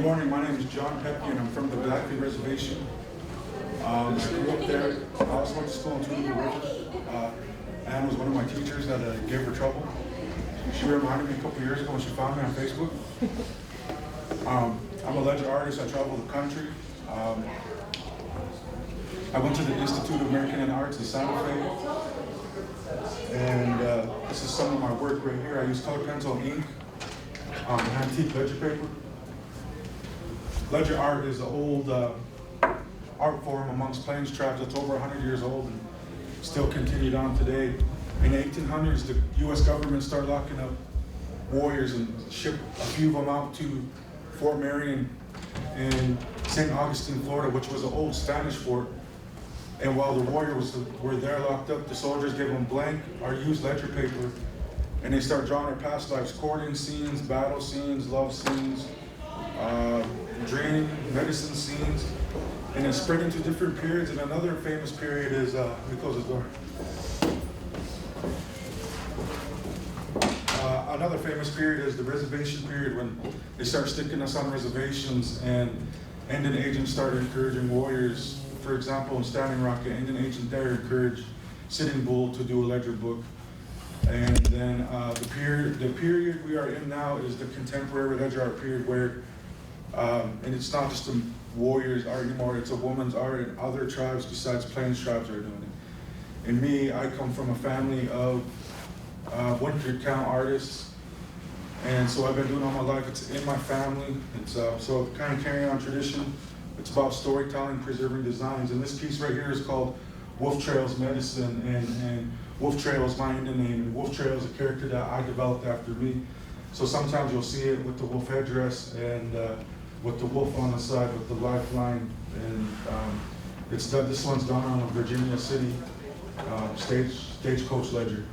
Good morning, my name is John Pepke and I'm from the Blackfeet Reservation. I grew up there. I also went to school in Tunica River. Ann was one of my teachers that gave her trouble. She reminded me a couple years ago when she found me on Facebook. I'm a ledger artist. I travel the country. I went to the Institute of American Arts in Santa Fe. And this is some of my work right here. I use color pencil and ink, antique ledger paper. Ledger art is an old art form amongst plains tribes that's over 100 years old and still continued on today. In the 1800s, the U.S. government started locking up warriors and shipped a few of them out to Fort Marion in St. Augustine, Florida, which was an old Spanish fort. And while the warriors were there locked up, the soldiers gave them blank or used ledger paper, and they start drawing their past lives, courting scenes, battle scenes, love scenes, dream, medicine scenes, and then spread into different periods. And another famous period is, let me close the door. Another famous period is the reservation period, when they start sticking us on reservations and Indian agents started encouraging warriors. For example, in Standing Rock, an Indian agent there encouraged Sitting Bull to do a ledger book. And then the period we are in now is the contemporary ledger art period, where and it's not just the warriors art anymore, it's a woman's art, and other tribes besides Plains tribes are doing it. And me, I come from a family of Winter Count artists, and so I've been doing all my life. It's in my family. It's so kind of carrying on tradition. It's about storytelling, preserving designs, and this piece right here is called Wolf Trail's Medicine, and Wolf Trail is my Indian name, and Wolf Trail is a character that I developed after me. So sometimes you'll see it with the wolf headdress and with the wolf on the side with the lifeline, and it's done. This one's done on a Virginia City stagecoach ledger.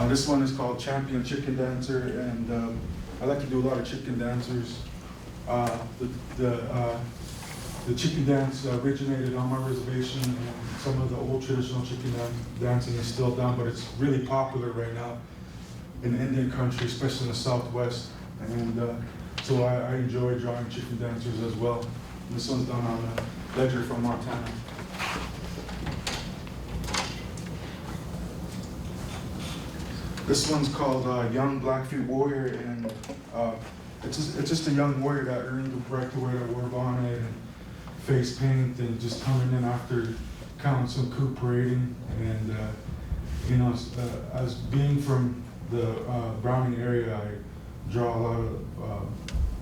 This one is called Champion Chicken Dancer, and I like to do a lot of chicken dancers. The chicken dance originated on my reservation, and some of the old traditional chicken dancing is still done, but it's really popular right now in Indian country, especially in the Southwest. And so I enjoy drawing chicken dancers as well. And this one's done on a ledger from Montana. This one's called Young Blackfeet Warrior, and it's just a young warrior that earned the right to wear a war bonnet and face paint, and just coming in after council coup parading. And you know, as being from the Browning area, I draw a lot of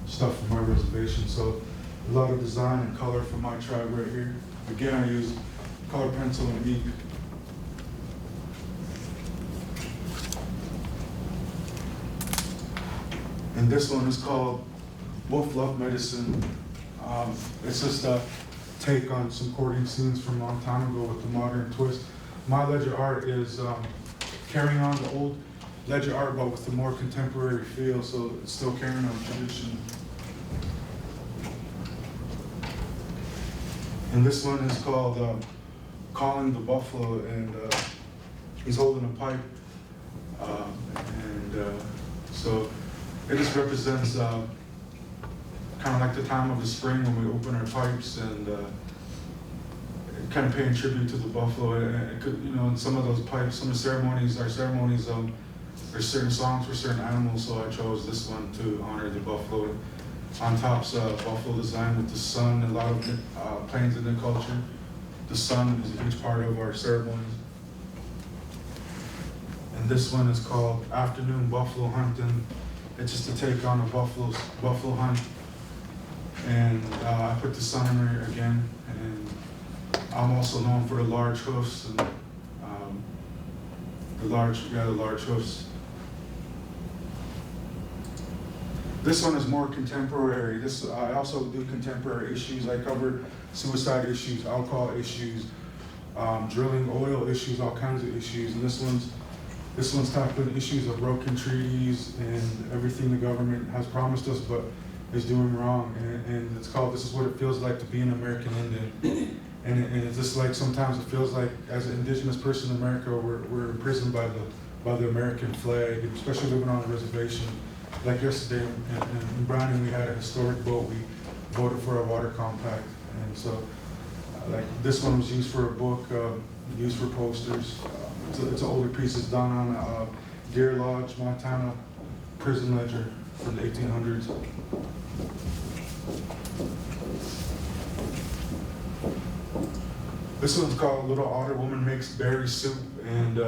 stuff from my reservation. So a lot of design and color from my tribe right here. Again, I use color pencil and ink. And this one is called Wolf Love Medicine. It's just a take on some courting scenes from a long time ago with the modern twist. My ledger art is carrying on the old ledger art, but with the more contemporary feel, so it's still carrying on tradition. And this one is called Calling the Buffalo, and he's holding a pipe. So it just represents kind of like the time of the spring when we open our pipes, and kind of paying tribute to the buffalo. It could, you know, in some of those pipes, some of the ceremonies, our ceremonies, there's certain songs for certain animals, so I chose this one to honor the buffalo. On top's buffalo design with the sun. A lot of Plains Indian culture, the sun is a huge part of our ceremonies. And this one is called Afternoon Buffalo Hunting. It's just a take on a buffalo hunt. And I put the sun in there again. And I'm also known for the large hoofs and the large hoofs. This one is more contemporary. I also do contemporary issues. I cover suicide issues, alcohol issues, drilling oil issues, all kinds of issues. And this one's tackling issues of broken treaties and everything the government has promised us but is doing wrong. And it's called This Is What It Feels Like to Be an American Indian. and it's just like sometimes it feels like as an indigenous person in America, we're imprisoned by the American flag, especially living on a reservation. Like yesterday in Browning, we had a historic vote. We voted for a water compact, and so like this one was used for a book, used for posters. It's an older piece. It's done on Deer Lodge, Montana prison ledger from the 1800s. This one's called Little Otter Woman Makes Berry Soup, and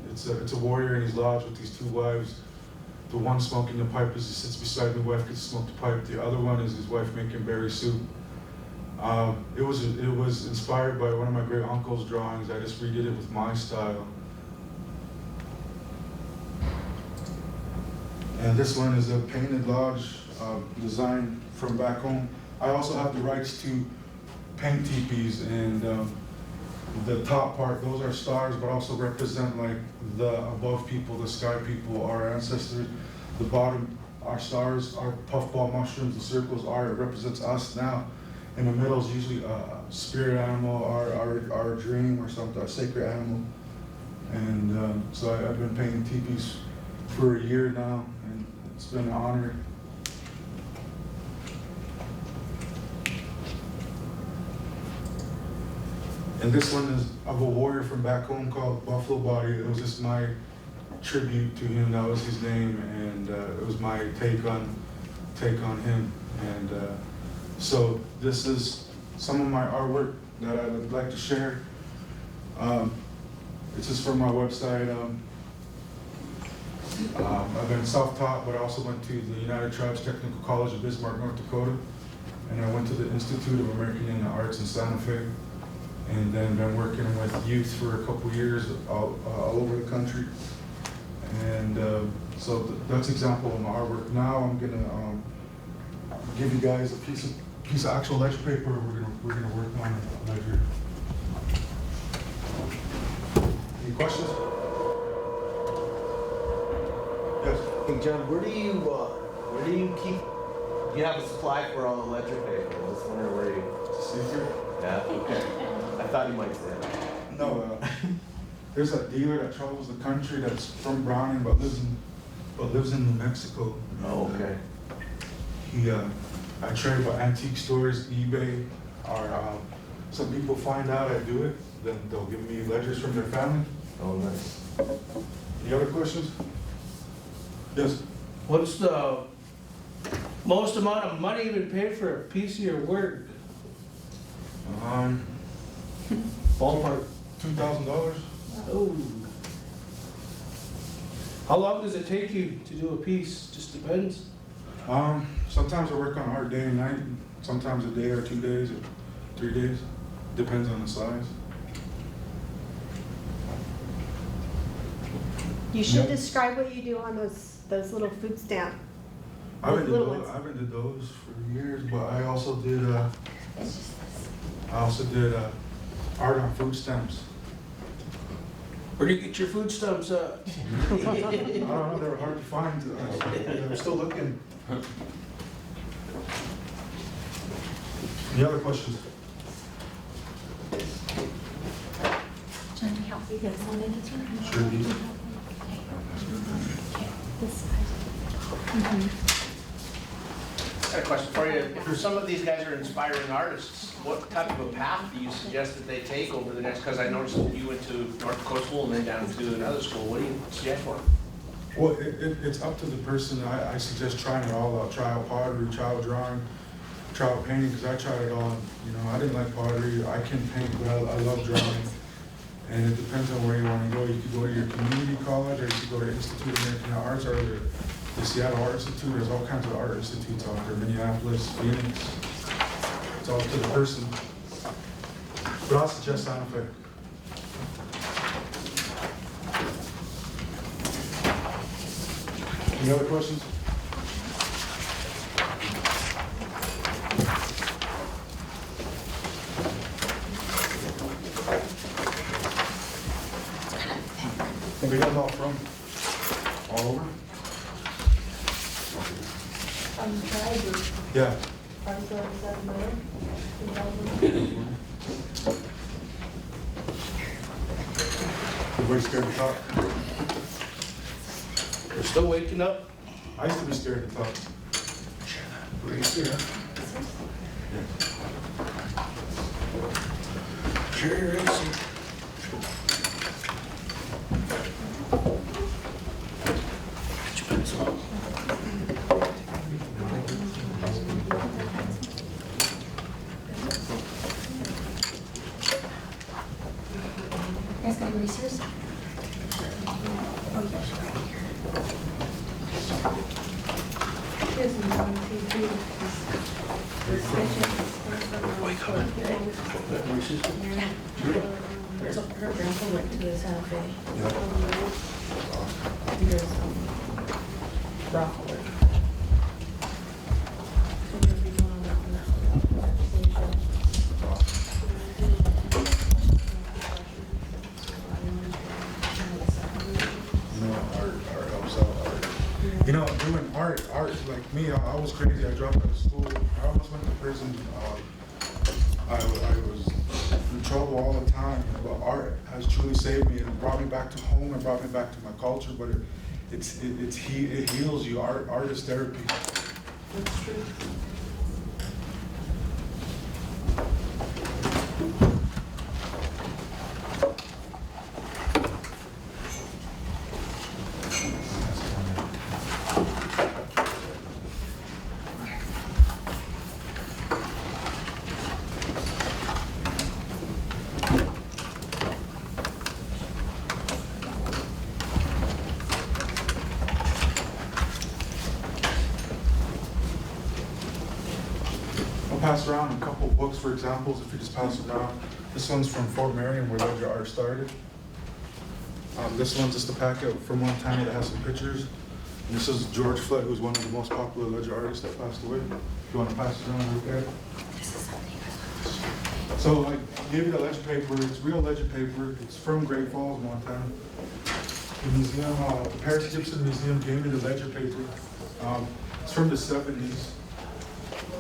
it's a warrior in his lodge with these two wives. The one smoking the pipe as he sits beside the wife gets to smoke the pipe. The other one is his wife making berry soup. It was inspired by one of my great uncle's drawings. I just redid it with my style. And this one is a painted lodge design from back home. I also have the rights to paint teepees, and the top part, those are stars, but also represent like the above people, the sky people, our ancestors. The bottom are stars, our puffball mushrooms, the circles are, it represents us now. In the middle is usually a spirit animal, our dream or something, a sacred animal. And so I've been painting teepees for a year now, and it's been an honor. And this one is of a warrior from back home called Buffalo Body. It was just my tribute to him. That was his name, and it was my take on him. And so this is some of my artwork that I would like to share. It's just from my website. I've been self-taught, but I also went to the United Tribes Technical College of Bismarck, North Dakota, and I went to the Institute of American Indian Arts in Santa Fe, and then been working with youth for a couple years all over the country. And so that's an example of my artwork. Now I'm gonna give you guys a piece of actual ledger paper. We're gonna work on a ledger. Any questions? Yes. Hey John, where do you keep? You have a supply for all the ledger paper. I was wondering where you. It's a secret. Yeah. Okay. I thought you might say that. No. There's a dealer that travels the country that's from Browning but lives in New Mexico. Oh, okay. I trade about antique stores, eBay, or some people find out I do it, then they'll give me ledgers from their family. Oh, nice. Any other questions? Yes. What's the most amount of money you would pay for a piece of your work? Ballpark $2,000. Oh. How long does it take you to do a piece? Just depends. Sometimes I work on art day and night. Sometimes a day or 2 days or 3 days. Depends on the size. You should Yeah. describe what you do on those little food stamp. I haven't Little did ones. those, I haven't did those for years, but I also did It's just art on food stamps. Where do you get your food stamps at? I don't know, they were hard to find. I'm still looking. Any other questions? John, can you help me get some in this one? Sure. This side. I got a question for you. If some of these guys are inspiring artists, what type of a path do you suggest that they take over the next, because I noticed that you went to North Dakota School and then down to another school. What do you suggest for them? Well, it's up to the person. I suggest trying it all out. Try out pottery, try out drawing, try out painting, because I tried it all. You know, I didn't like pottery. I can paint, but I love drawing. And it depends on where you want to go. You could go to your community college, or you could go to Institute of American Arts, or the Seattle Art Institute. There's all kinds of art institutes out there, Minneapolis, Phoenix. It's all up to the person. But I'll suggest Santa Fe. Any other questions? Where you guys all from? All over? Tribe. Yeah. Are you going to Miller? Everybody's scared to talk. We're still waking up. I used to be scared to talk. Sure is. You guys got erasers? Oh, yes, right here. Here's one, two, three. The sketches. So her grandpa went to the Santa Fe. Here's, Rockford. So we'll be going on that You know, art helps out. You know, doing art, like me, I was crazy. I dropped out of school. I almost went to prison. I was in trouble all the time, but art has truly saved me and brought me back to home and brought me back to my culture. But it heals you. Art is therapy. That's true. I'll pass around a couple books for examples if you just pass it around. This one's from Fort Marion where Ledger Art started. This one's just a packet from Montana that has some pictures. And this is George Flett, who's one of the most popular ledger artists that passed away. If you want to pass it around and look at it. This is something you guys want to share. So I gave you the ledger paper. It's real ledger paper. It's from Great Falls, Montana. The museum, the Paris Gibson Museum gave me the ledger paper. It's from the 70s.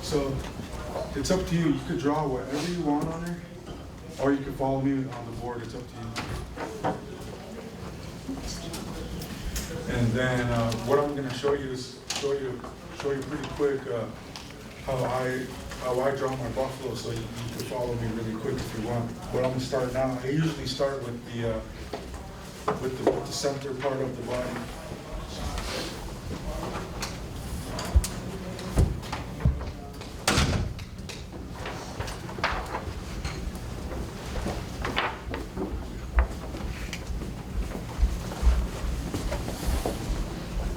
So it's up to you. You could draw whatever you want on there, or you can follow me on the board. It's up to you. And then what I'm going to show you is show you pretty quick how I draw my buffalo, so you can follow me really quick if you want. But I'm going to start now. I usually start with the center part of the body.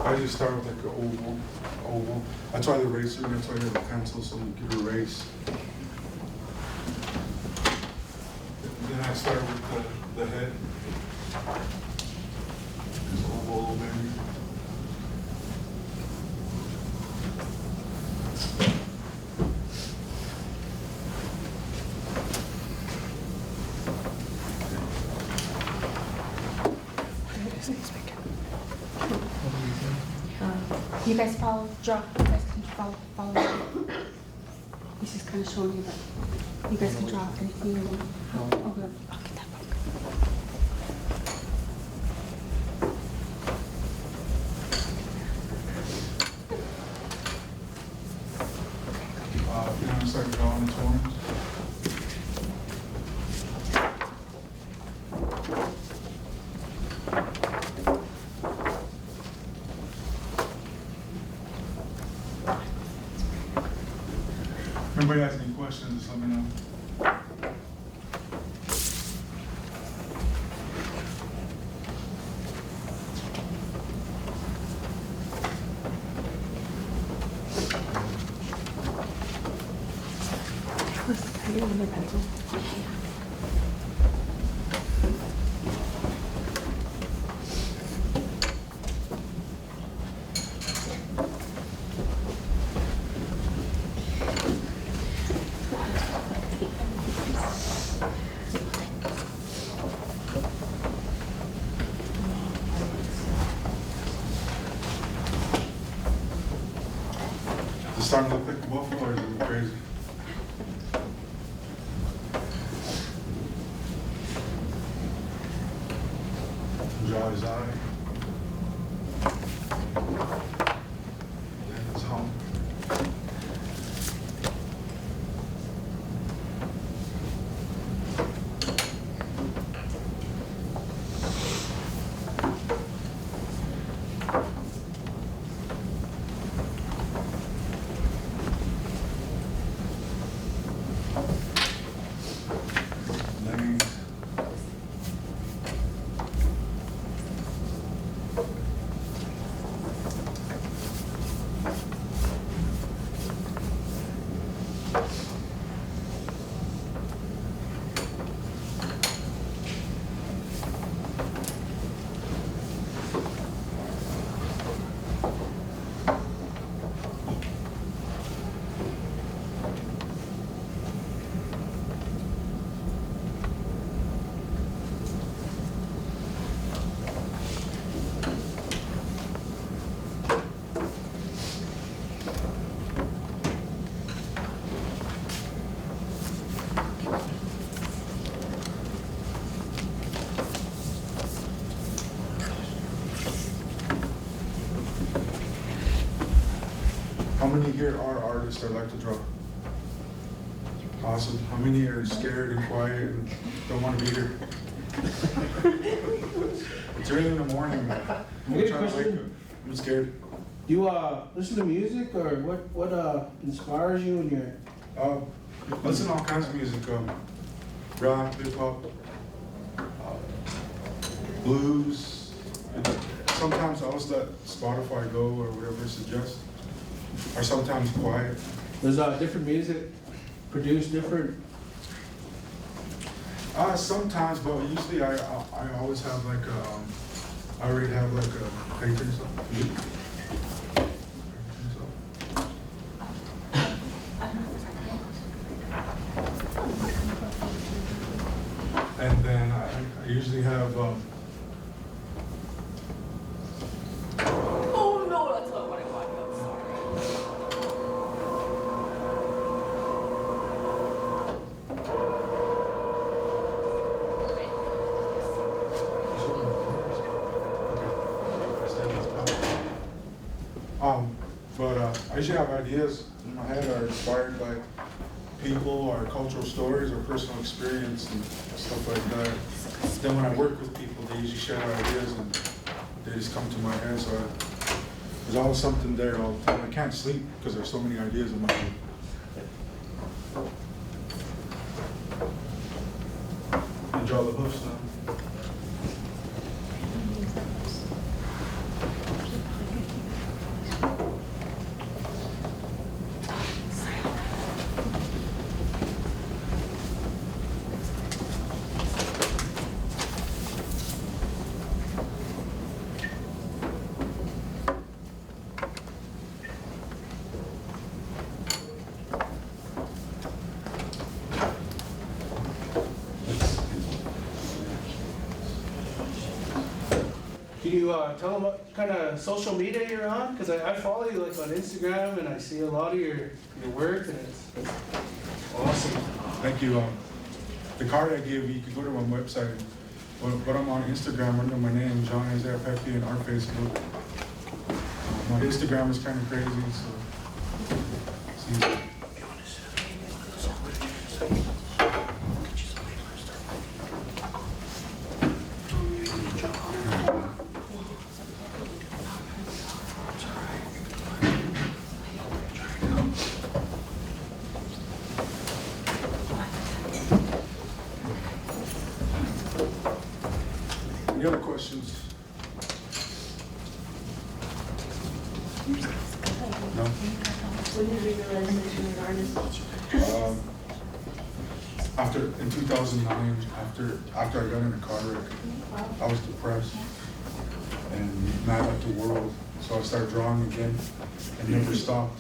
I just start with like an oval. That's why the eraser, that's why you have a pencil, so you can erase. Then I start with the head. This oval maybe. You guys follow, draw, you guys can follow me. He's just kind of showing you, but you guys can draw anything you want. Oh, good. I'll get that book. You want to start drawing the horns? Anybody has any questions, just let me know. I get another pencil. Is it starting to look like a buffalo or is it crazy? How many here are artists that like to draw? Awesome. How many are scared and quiet and don't want to be here? It's early in the morning. Man. I'm Good trying to wake up. question. I'm scared. You listen to music, or what inspires you when you're? Listen to all kinds of music. Rap, hip hop, blues. And sometimes I'll just let Spotify go or whatever it suggests. Or sometimes quiet. There's different music produced different. Sometimes, but usually I always have like I already have like a paper and stuff. And then I usually have Oh no, that's not what I want. I'm sorry. but I usually have ideas in my head that are inspired by people or cultural stories or personal experience and stuff like that. Then when I work with people, they usually share their ideas and they just come to my head. So there's always something there all the time. I can't sleep because there's so many ideas in my head. And draw the hoofs now. Can you tell them what kind of social media you're on? Because I follow you like on Instagram, and I see a lot of your work, and it's awesome. Thank you. The card I gave you can go to my website. But I'm on Instagram under my name, John Isaiah Pepe, and our Facebook. My Instagram is kind of crazy, so. See. Any other questions? No? When did you realize that you were an artist? In 2009, after I got in a car wreck, I was depressed and mad at the world. So I started drawing again and never stopped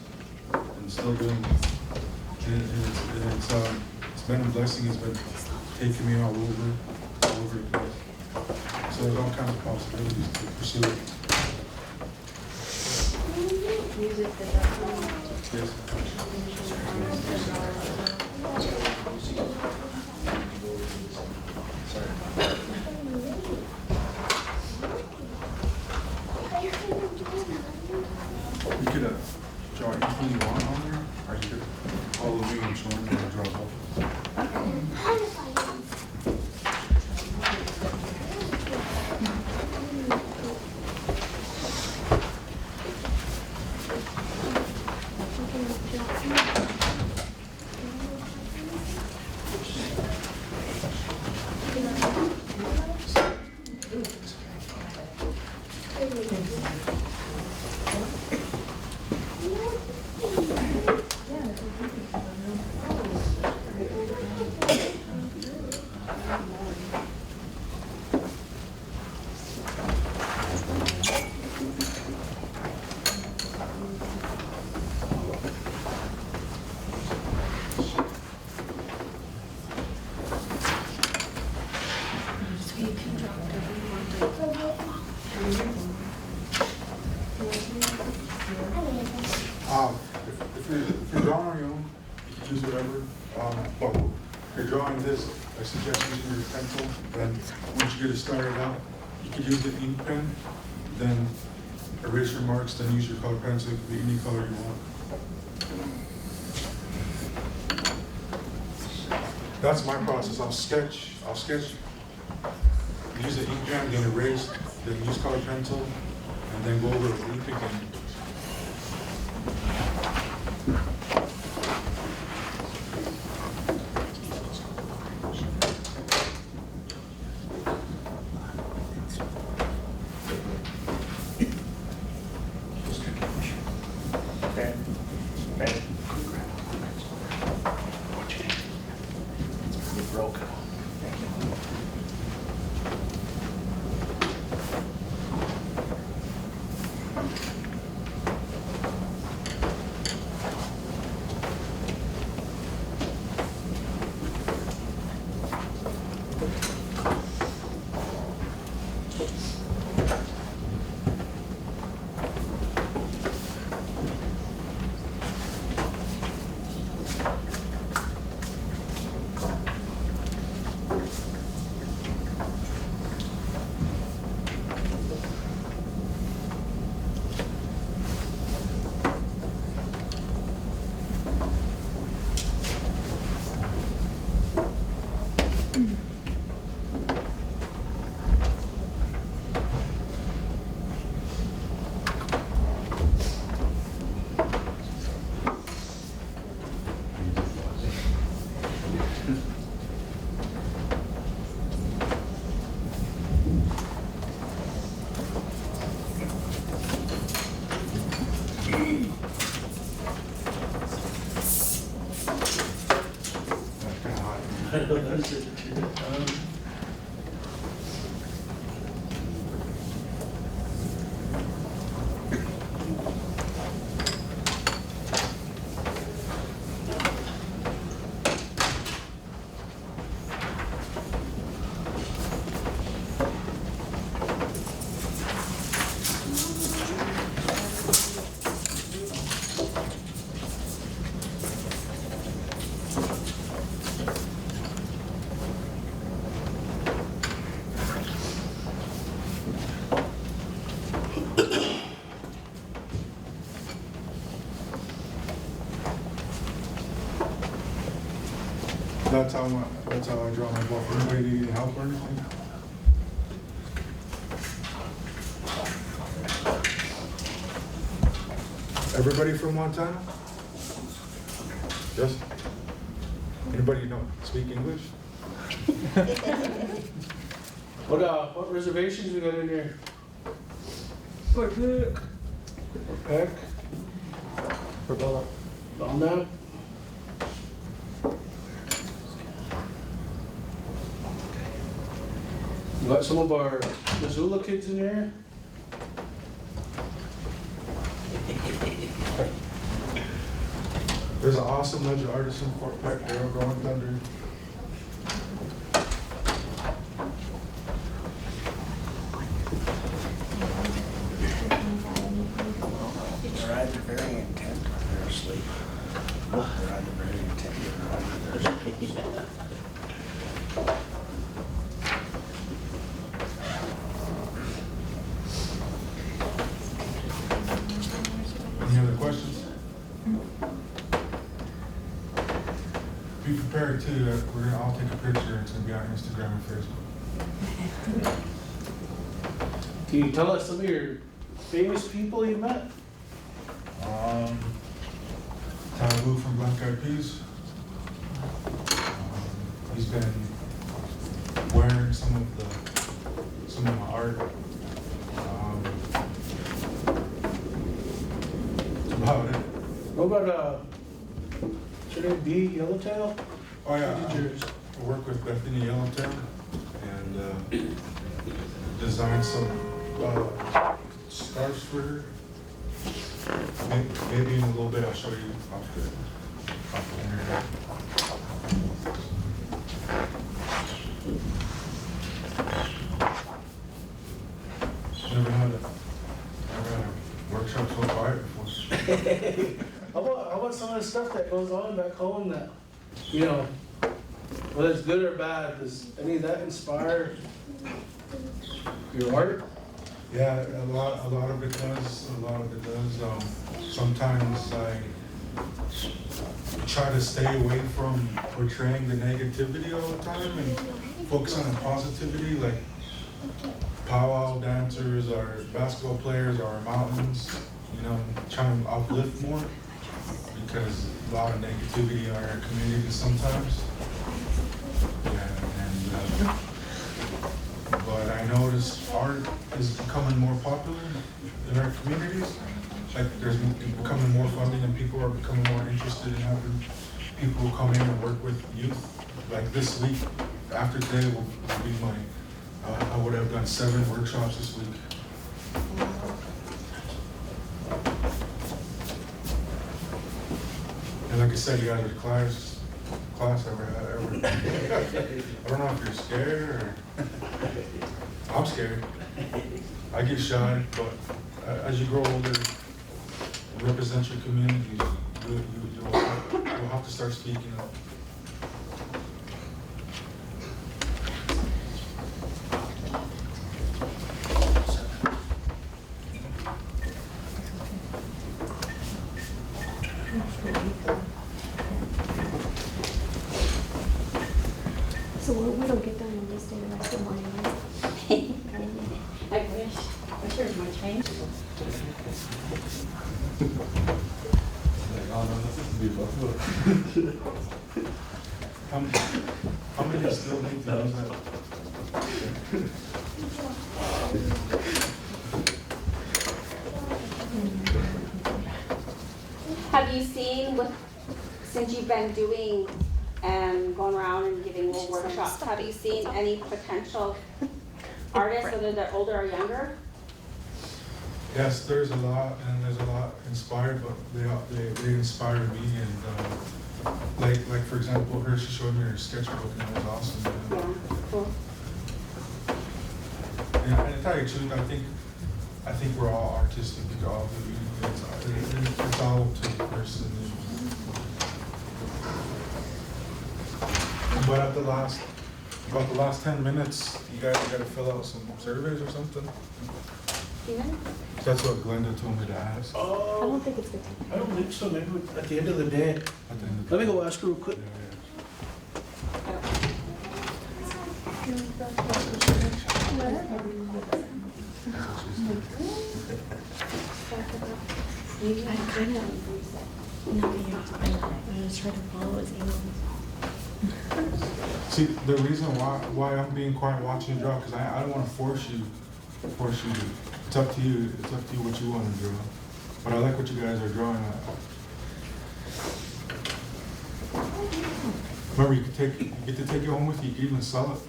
and still doing it. And it's been a blessing. It's been taking me all over the place. So there's all kinds of possibilities to pursue it. Music that Yes. You could draw anything you want on there, or you could follow me and show me how to draw both. If you're drawing on your own, you can use whatever. But if you're drawing this, I suggest using your pencil. Then once you get it started out, you can use the ink pen, then erase your marks, then use your color pencil. It could be any color you want. That's my process. I'll sketch, use the ink pen, then erase, then use color pencil, and then go over with ink again. Okay. Okay. You broke it. That's how I draw my bluff. Anybody need any help or anything? Everybody from Montana? Yes? Anybody know, speak English? What reservations we got in here? Fort Peck. Fort Peck? Belknap? We got some of our Missoula kids in here. There's an awesome ledger artist in Fort Peck, Daryl Growing Thunder. They're either very intent or they're asleep. They're either very intent or they're asleep. Any other questions? Be prepared too, we're gonna all take a picture, it's gonna be on Instagram and Facebook. Can you tell us some of your famous people you met? Taboo from Black Eyed Peas. He's been wearing some of my art. That's about it. What about, should it be Yellowtail? Oh yeah, Who did yours? I work with Bethany Yellowtail and designed some scarves for her. Maybe in a little bit I'll show you off the internet. Never had a workshop so quiet before. How about some of the stuff that goes on back home that, you know, whether it's good or bad, does any of that inspire your art? Yeah, a lot of it does. Sometimes try to stay away from portraying the negativity all the time and focus on the positivity, like powwow dancers or basketball players or mountains, you know, trying to uplift more because a lot of negativity in our community sometimes. Yeah, but I noticed art is becoming more popular in our communities. Like there's becoming more funding and people are becoming more interested in having people come in and work with youth. Like this week, after today will be my, I would have done 7 workshops this week. And like I said, you guys are the class ever. I don't know if you're scared or, I'm scared. I get shy, but as you grow older, represent your community, you'll have to start speaking up. So we don't get done on this day, the rest of the morning, right? I wish. I wish there was more time. How many still need to use that? Have you seen since you've been doing and going around and giving little workshops, have you seen any potential artists, whether they're older or younger? Yes, there's a lot, and there's a lot inspired, but they inspire me, and like for example, her, she showed me her sketchbook, and it was awesome. Yeah, cool. And to tell you the truth, I think we're all artistic. It's all up to the person. But at about the last 10 minutes, you guys got to fill out some surveys or something. Steven? That's what Glenda told me to ask. I Oh, don't think it's good. I don't think so, maybe at the end of the day. At the end of Let me go ask her real quick. I kind of, no, I was trying to follow his email. See, the reason why I'm being quiet watching you draw, because I don't want to force you to. It's up to you. It's up to you what you want to draw. But I like what you guys are drawing. Remember, you get to take it home with you. You can even sell it.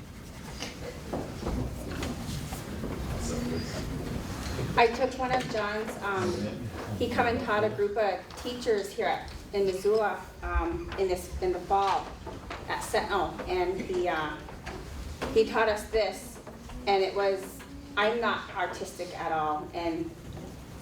I took one of John's, he come and taught a group of teachers here in Missoula in the fall at Sentinel, and he taught us this, and it was, I'm not artistic at all, and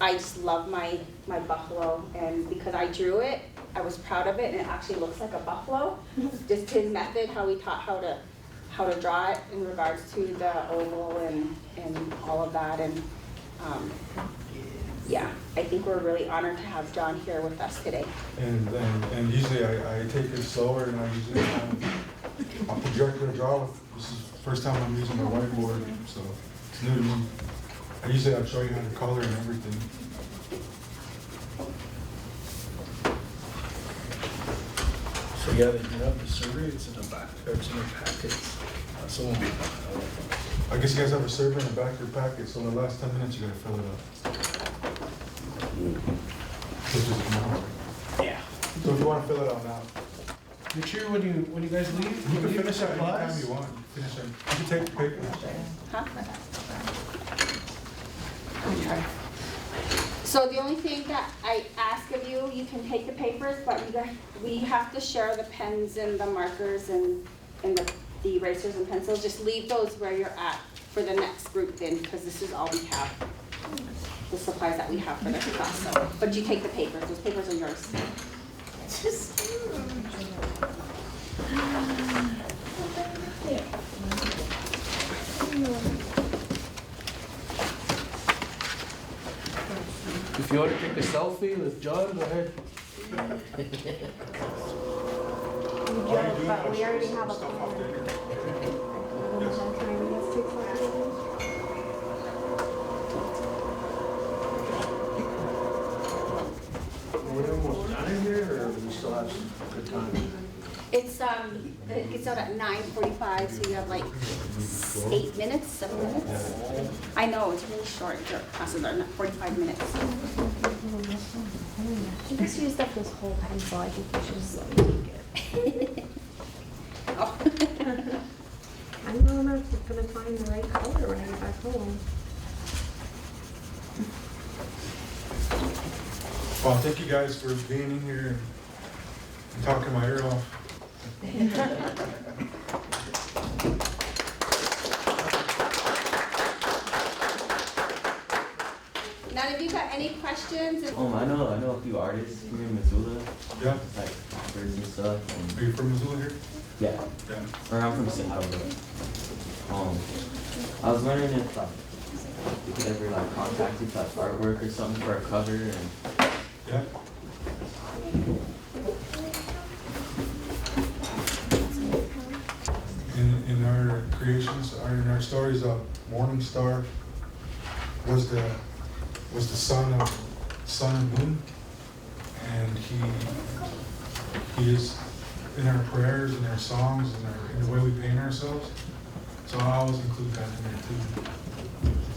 I just love my buffalo, and because I drew it, I was proud of it, and it actually looks like a buffalo. Just his method, how he taught how to draw it in regards to the oval and all of that, and yeah, I think we're really honored to have John here with us today. And usually I take it slower, and I usually I'll project and draw with. This is the first time I'm using my whiteboard, so it's new to me. I'll show you how to color and everything. So yeah, they do have the survey, it's in the back, or it's in the packets. So it won't be. I guess you guys have a survey in the back of your packet, so in the last 10 minutes you gotta fill it up. Which is now. Yeah. So if you wanna fill it out now, Make sure when you guys leave, you can leave finish it anytime supplies. you want. Finish it. You can take the paper. Huh? Okay. So the only thing that I ask of you, you can take the papers, but we have to share the pens and the markers and the erasers and pencils. Just leave those where you're at for the next group then, because this is all we have. The supplies that we have for this class, so. But you take the papers, those papers are yours. If you want to take a selfie with John, go ahead. All you're doing But is we already showing have a stuff off the plan. internet. Yes. Are we almost done in here, or do we still have some good time? It gets out at 9:45, so you have like 8 minutes, 7 minutes. I know, it's really short, your classes are not 45 minutes. I just used up this whole pencil. I think we should just let me take it. Oh. I'm not gonna find the right color when I get back home. Well, thank you guys for being in here and talking my ear off. None of you got any questions? I know a few artists here in Missoula, Yeah? like rappers and stuff. Are you from Missoula here? Yeah, Yeah. or I'm from Seattle. I was wondering if like you could ever like contact you for like artwork or something for a cover and Yeah? In our creations, or in our stories, Morning Star was the son of Moon, and he is in our prayers, in our songs, in the way we paint ourselves. So I always include that in there too.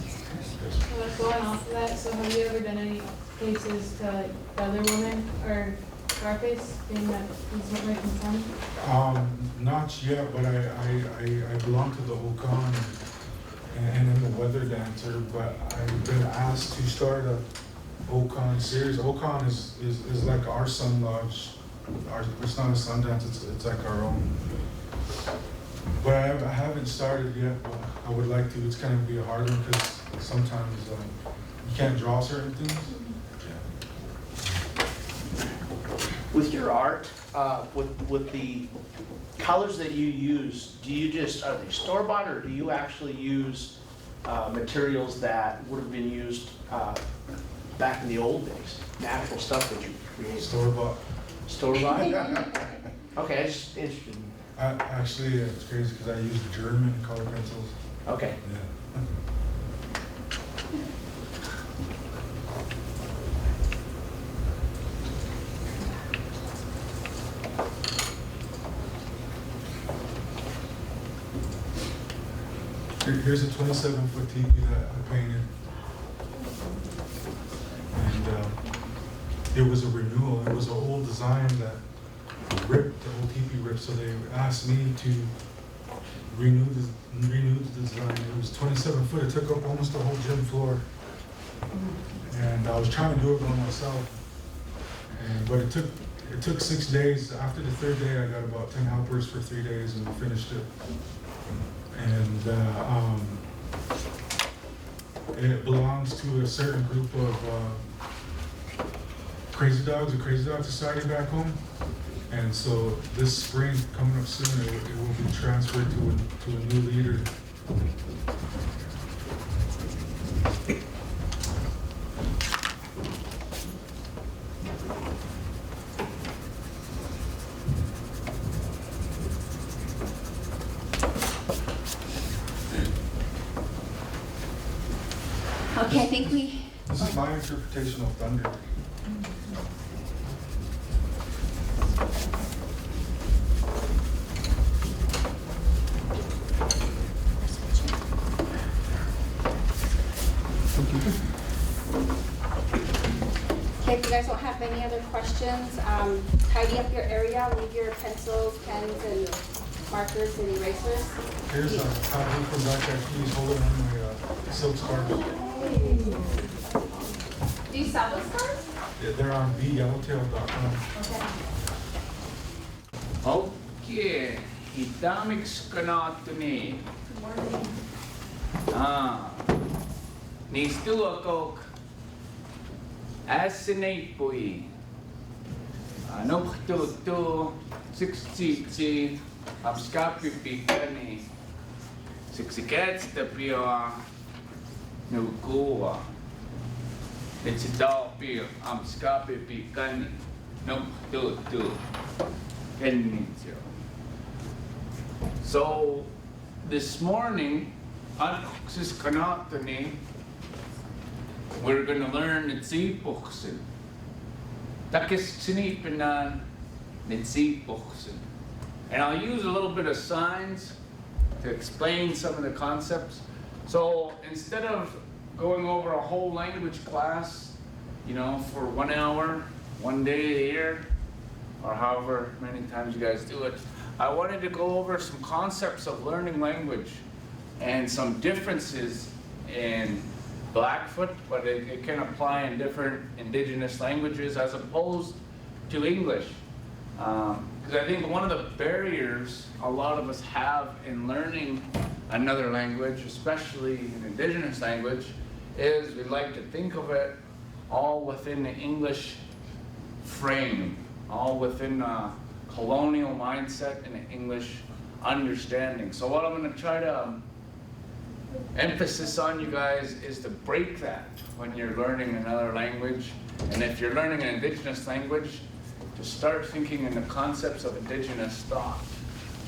Yes. Going off of that, so have you ever done any cases to like the other woman or Scarface, being that he's not making fun? Not yet, but I belong to the Okan and I'm a weather dancer, but I've been asked to start a Okan series. Okan is like our sun lodge. It's not a sun dance, it's like our own. But I haven't started yet, but I would like to. It's gonna be a hard one because sometimes you can't draw certain things. With your art, with the colors that you use, are they store-bought, or do you actually use materials that would have been used back in the old days? Natural stuff that you create? Store-bought. Store-bought? Okay, I'm just interested. Actually, it's crazy because I use German color pencils. Okay. Yeah. Here's a 27-foot teepee that I painted. And it was a renewal. It was an old design that ripped, the old teepee ripped, so they asked me to renew the design. It was 27 foot. It took up almost the whole gym floor. And I was trying to do it by myself. But it took 6 days. After the third day, I got about 10 helpers for 3 days and we finished it. And it belongs to a certain group of crazy dogs, the Crazy Dog Society back home. And so this spring, coming up soon, it will be transferred to a new leader. Okay, I think we, This is my interpretation of thunder. okay, if you guys don't have any other questions, tidy up your area, leave your pencils, pens, and markers and erasers. Here's a copy from Dr. He's holding on my silk scarf. Do you sell those cards? Yeah, they're on vyellowtail.com. Okei, hitaamiksi kanaatuni. Niistä luokok. Ässeneipui. Nuhtuutuu. Syksitsi. Apskapipikani. Syksi kätstäpioa. Nukua. Itse taapio. Apskapipikani. No, do it. Kenitio. So, this morning, Anxis Kanatani, we're gonna learn Nitsipuksin. Takis Sinipinan Nitsipuksin. And I'll use a little bit of signs to explain some of the concepts. So instead of going over a whole language class, you know, for 1 hour, 1 day a year, or however many times you guys do it, I wanted to go over some concepts of learning language and some differences in Blackfoot, but it can apply in different indigenous languages as opposed to English. Because I think one of the barriers a lot of us have in learning another language, especially an indigenous language, is we like to think of it all within the English frame, all within a colonial mindset and an English understanding. So what I'm going to try to emphasis on you guys is to break that when you're learning another language. And if you're learning an indigenous language, to start thinking in the concepts of indigenous thought.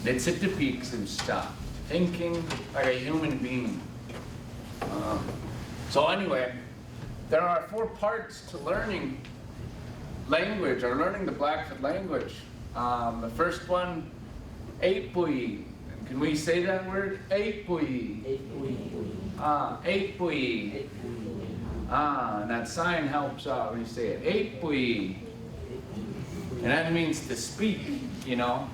Let's hit the peaks and stop. Thinking like a human being. So anyway, there are 4 parts to learning language, or learning the Blackfoot language. The first one, Eipui. Can we say that word? Eipui. Eipui. And that sign helps out when you say it. Eipui. And that means to speak, you know.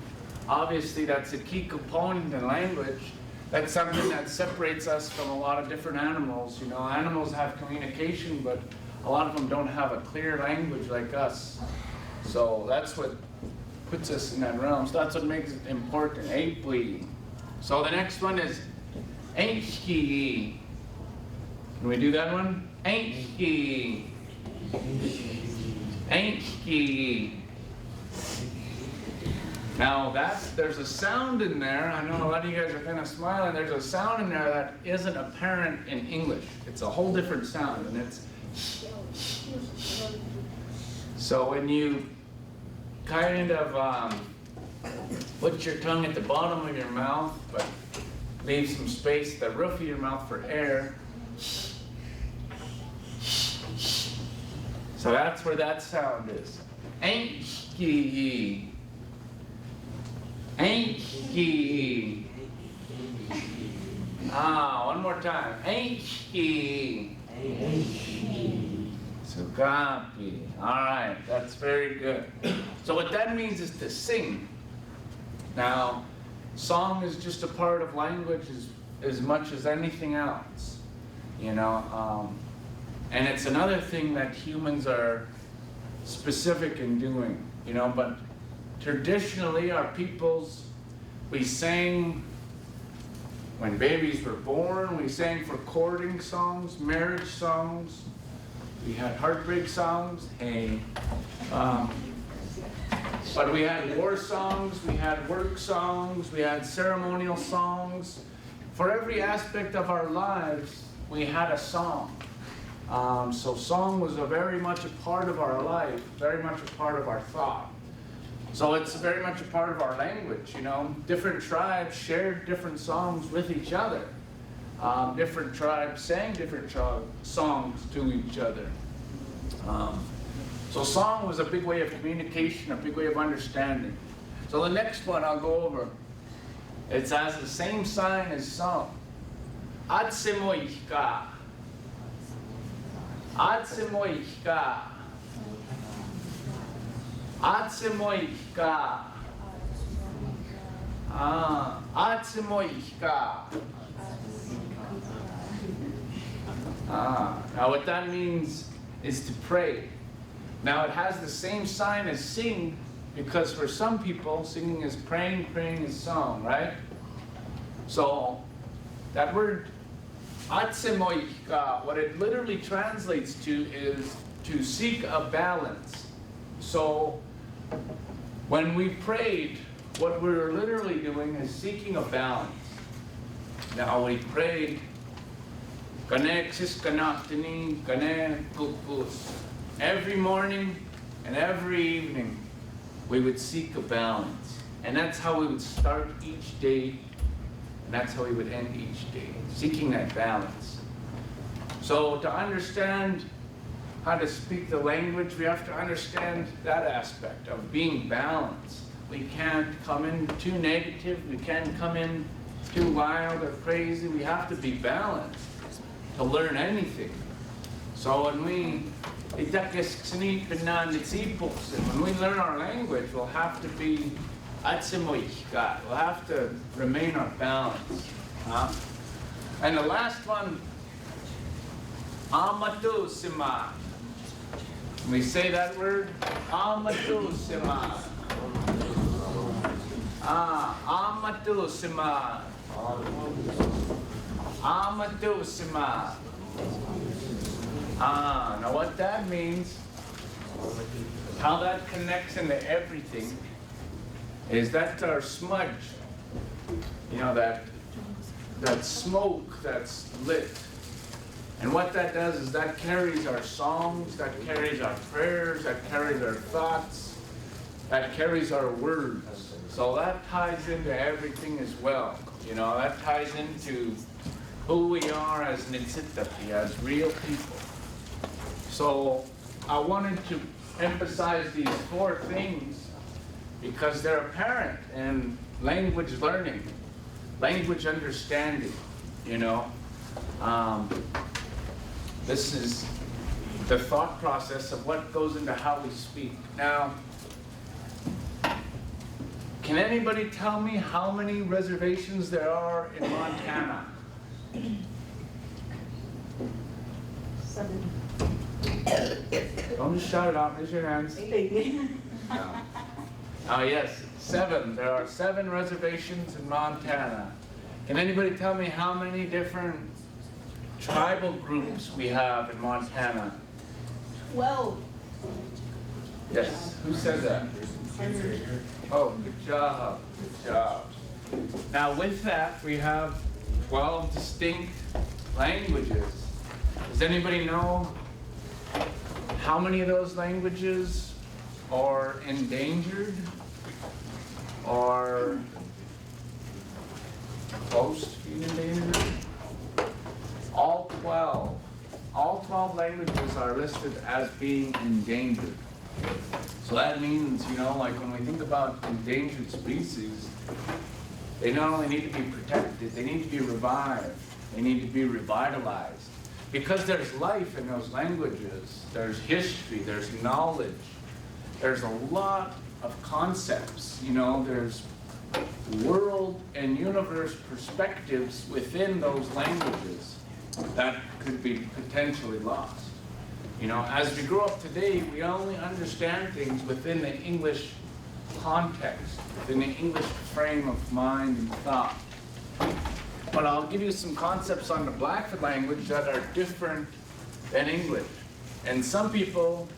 Obviously, that's a key component in language. That's something that separates us from a lot of different animals. You know, animals have communication, but a lot of them don't have a clear language like us. So that's what puts us in that realm. So that's what makes it important. Eipui. So the next one is Ainchki. Can we do that one? Ainchki. Ainchki. Now there's a sound in there. I know a lot of you guys are kind of smiling. There's a sound in there that isn't apparent in English. It's a whole different sound, and it's. So when you kind of put your tongue at the bottom of your mouth, but leave some space at the roof of your mouth for air. So that's where that sound is. Ainchki. Ainchki. One more time. Ainchki. So copy. All right, that's very good. So what that means is to sing. Now, song is just a part of language as much as anything else, you know. And it's another thing that humans are specific in doing, you know. But traditionally, our peoples, we sang when babies were born. We sang for courting songs, marriage songs. We had heartbreak songs. Hey. But we had war songs, we had work songs, we had ceremonial songs. For every aspect of our lives, we had a song. So song was very much a part of our life, very much a part of our thought. So it's very much a part of our language, you know. Different tribes shared different songs with each other. Different tribes sang different songs to each other. So song was a big way of communication, a big way of understanding. So the next one I'll go over, it has the same sign as song. Atsemoika. Atsemoika. Atsemoika. Atsemoika. Now what that means is to pray. Now it has the same sign as sing, because for some people, singing is praying, praying is song, right? So that word atsemoika, what it literally translates to is to seek a balance. So when we prayed, what we were literally doing is seeking a balance. Now we prayed, every morning, And every evening, we would seek a balance. And that's how we would start each day, and that's how we would end each day, seeking that balance. So to understand how to speak the language, we have to understand that aspect of being balanced. We can't come in too negative, we can't come in too wild or crazy. We have to be balanced to learn anything. So when we learn our language, we'll have to be we'll have to remain our balance. And the last one, amatusima. When we say that word, amatusima. Amatusima. Amatusima. Now what that means, how that connects into everything, is that's our smudge. You know, that smoke that's lit. And what that does is that carries our songs, that carries our prayers, that carries our thoughts, that carries our words. So that ties into everything as well. You know, that ties into who we are as Nitsitapi, as real people. So I wanted to emphasize these 4 things because they're apparent in language learning, language understanding, you know. This is the thought process of what goes into how we speak. Now, can anybody tell me how many reservations there are in Montana? 7. Don't just shout it out, raise your hands. No. Oh yes, 7. There are 7 reservations in Montana. Can anybody tell me how many different tribal groups we have in Montana? 12. Yes, who said that? Oh, good job, good job. Now with that, we have 12 distinct languages. Does anybody know how many of those languages are endangered or close to being endangered? All 12. All 12 languages are listed as being endangered. So that means, you know, like when we think about endangered species, they not only need to be protected, they need to be revived, they need to be revitalized. Because there's life in those languages, there's history, there's knowledge, there's a lot of concepts, you know, there's world and universe perspectives within those languages that could be potentially lost. You know, as we grow up today, we only understand things within the English context, within the English frame of mind and thought. But I'll give you some concepts on the Blackfoot language that are different than English. And some people,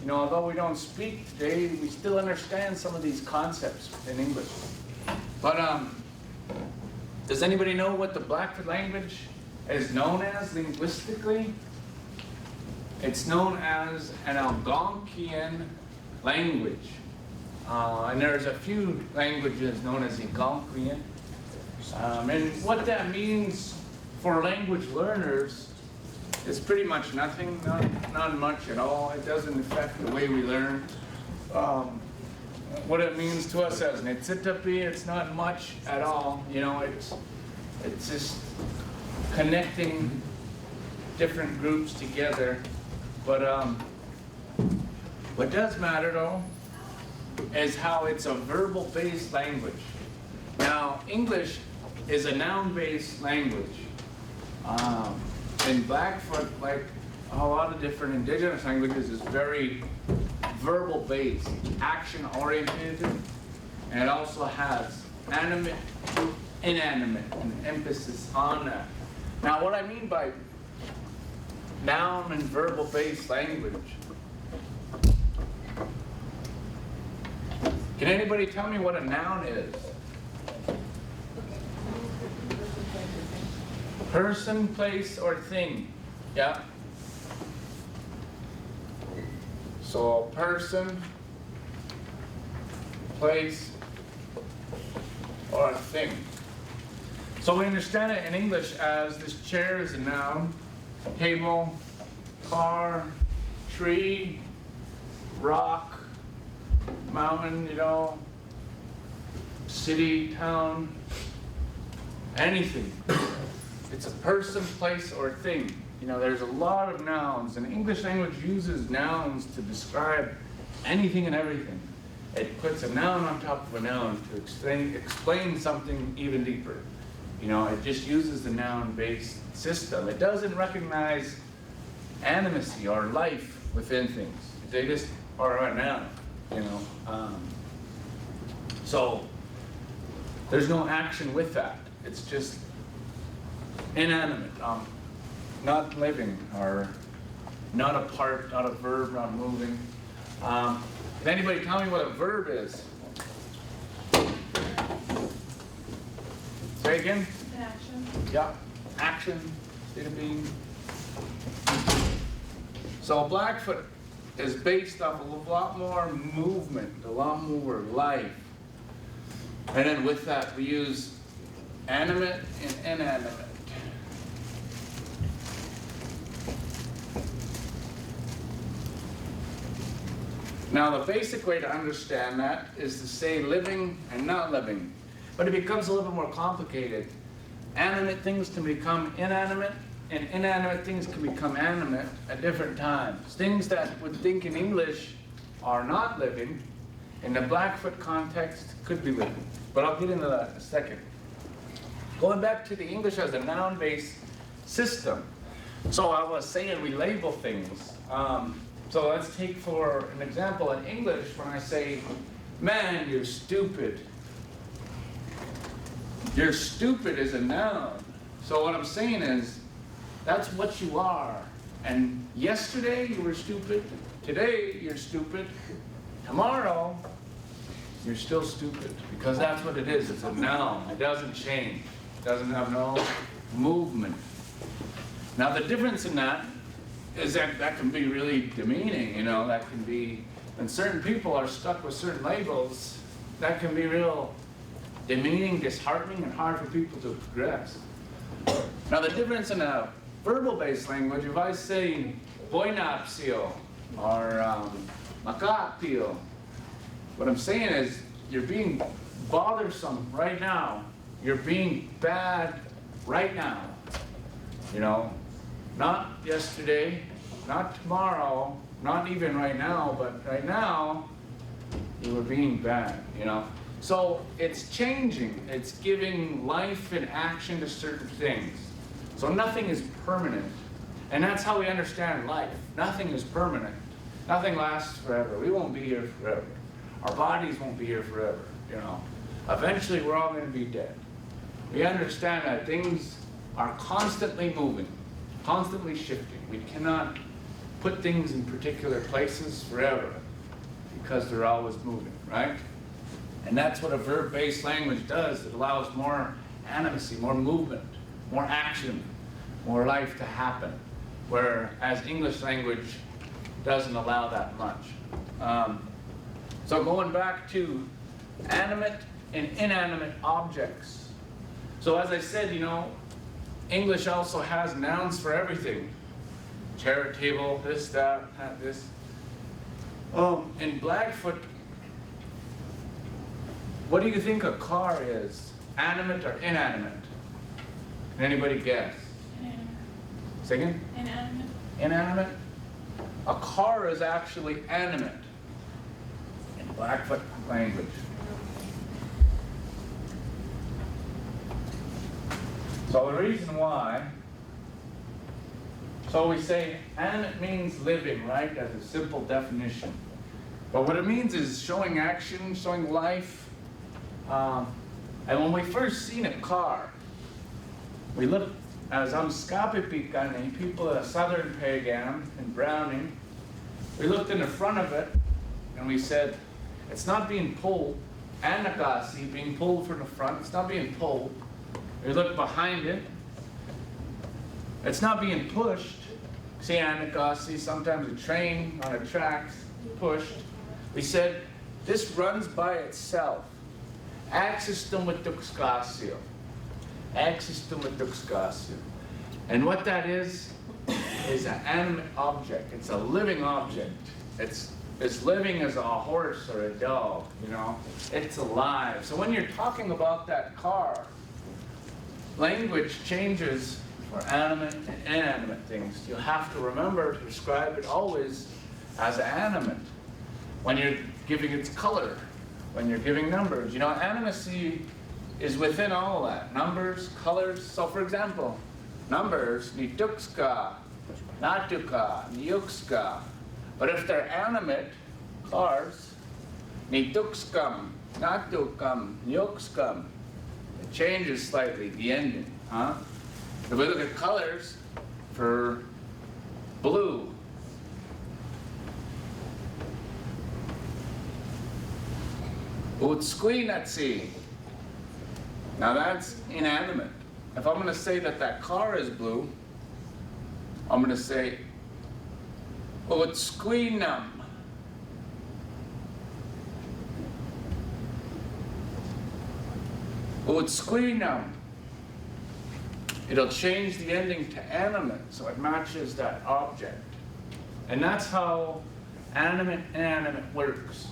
you know, although we don't speak today, we still understand some of these concepts in English. But does anybody know what the Blackfoot language is known as linguistically? It's known as an Algonquian language. And there's a few languages known as Algonquian. And what that means for language learners is pretty much nothing, not much at all. It doesn't affect the way we learn. What it means to us as Nitsitapi, it's not much at all. You know, it's just connecting different groups together. But what does matter though is how it's a verbal-based language. Now, English is a noun-based language. And Blackfoot, like a lot of different indigenous languages, is very verbal-based, action-oriented, and it also has animate, inanimate, and emphasis on that. Now, what I mean by noun and verbal-based language, can anybody tell me what a noun is? Person, place, or thing. Yeah? So a person, place, or a thing. So we understand it in English as this chair is a noun, table, car, tree, rock, mountain, you know, city, town, anything. It's a person, place, or thing. You know, there's a lot of nouns, and English language uses nouns to describe anything and everything. It puts a noun on top of a noun to explain something even deeper. You know, it just uses the noun-based system. It doesn't recognize animacy or life within things. They just are a noun, you know. So there's no action with that. It's just inanimate, not living, or not a part, not a verb, not moving. Can anybody tell me what a verb is? Say again? An action. Yeah, action, state of being. So Blackfoot is based off of a lot more movement, a lot more life. And then with that, we use animate and inanimate. Now, the basic way to understand that is to say living and not living. But it becomes a little bit more complicated. Animate things can become inanimate, and inanimate things can become animate at different times. Things that would think in English are not living, in the Blackfoot context, could be living. But I'll get into that in a second. Going back to the English as a noun-based system. So I was saying we label things. So let's take for an example in English when I say, man, you're stupid. You're stupid is a noun. So what I'm saying is, that's what you are. And yesterday you were stupid, today you're stupid, tomorrow you're still stupid. Because that's what it is, it's a noun. It doesn't change. It doesn't have no movement. Now the difference in that is that can be really demeaning, you know, that can be, when certain people are stuck with certain labels, that can be real demeaning, disheartening, and hard for people to progress. Now the difference in a verbal-based language, if I say boinapsio or makapio, what I'm saying is you're being bothersome right now. You're being bad right now. You know, not yesterday, not tomorrow, not even right now, but right now, you were being bad, you know. So it's changing, it's giving life and action to certain things. So nothing is permanent. And that's how we understand life. Nothing is permanent. Nothing lasts forever. We won't be here forever. Our bodies won't be here forever, you know. Eventually we're all going to be dead. We understand that things are constantly moving, constantly shifting. We cannot put things in particular places forever because they're always moving, right? And that's what a verb-based language does. It allows more animacy, more movement, more action, more life to happen, whereas English language doesn't allow that much. So going back to animate and inanimate objects. So as I said, you know, English also has nouns for everything. Chair, table, this, that, this. In Blackfoot, what do you think a car is? Animate or inanimate? Can anybody guess? Inanimate. Say again? Inanimate. Inanimate? A car is actually animate in Blackfoot language. So the reason why, so we say animate means living, right? As a simple definition. But what it means is showing action, showing life. And when we first seen a car, we looked, as Amskapipikani, people of Southern Pagan and Browning, we looked in the front of it and we said, it's not being pulled, Anagasi being pulled from the front, it's not being pulled. We look behind it, it's not being pushed. See Anagasi, sometimes a train on the tracks, pushed. We said, this runs by itself. Ag system with duxgasio. Ag system with duxgasio. And what that is an animate object. It's a living object. It's as living as a horse or a dog, you know? It's alive. So when you're talking about that car, language changes for animate and inanimate things. You have to remember to describe it always as animate. When you're giving its color, when you're giving numbers. You know, animacy is within all that. Numbers, colors. So for example, numbers, nitukska, natuka, niukska. But if they're animate cars, nitukskam, natukam, niukskam, it changes slightly, the ending, huh? If we look at colors for blue, utsquinatsi. Now that's inanimate. If I'm going to say that that car is blue, I'm going to say utsquinam. Utsquinam. It'll change the ending to animate so it matches that object. And that's how animate and inanimate works.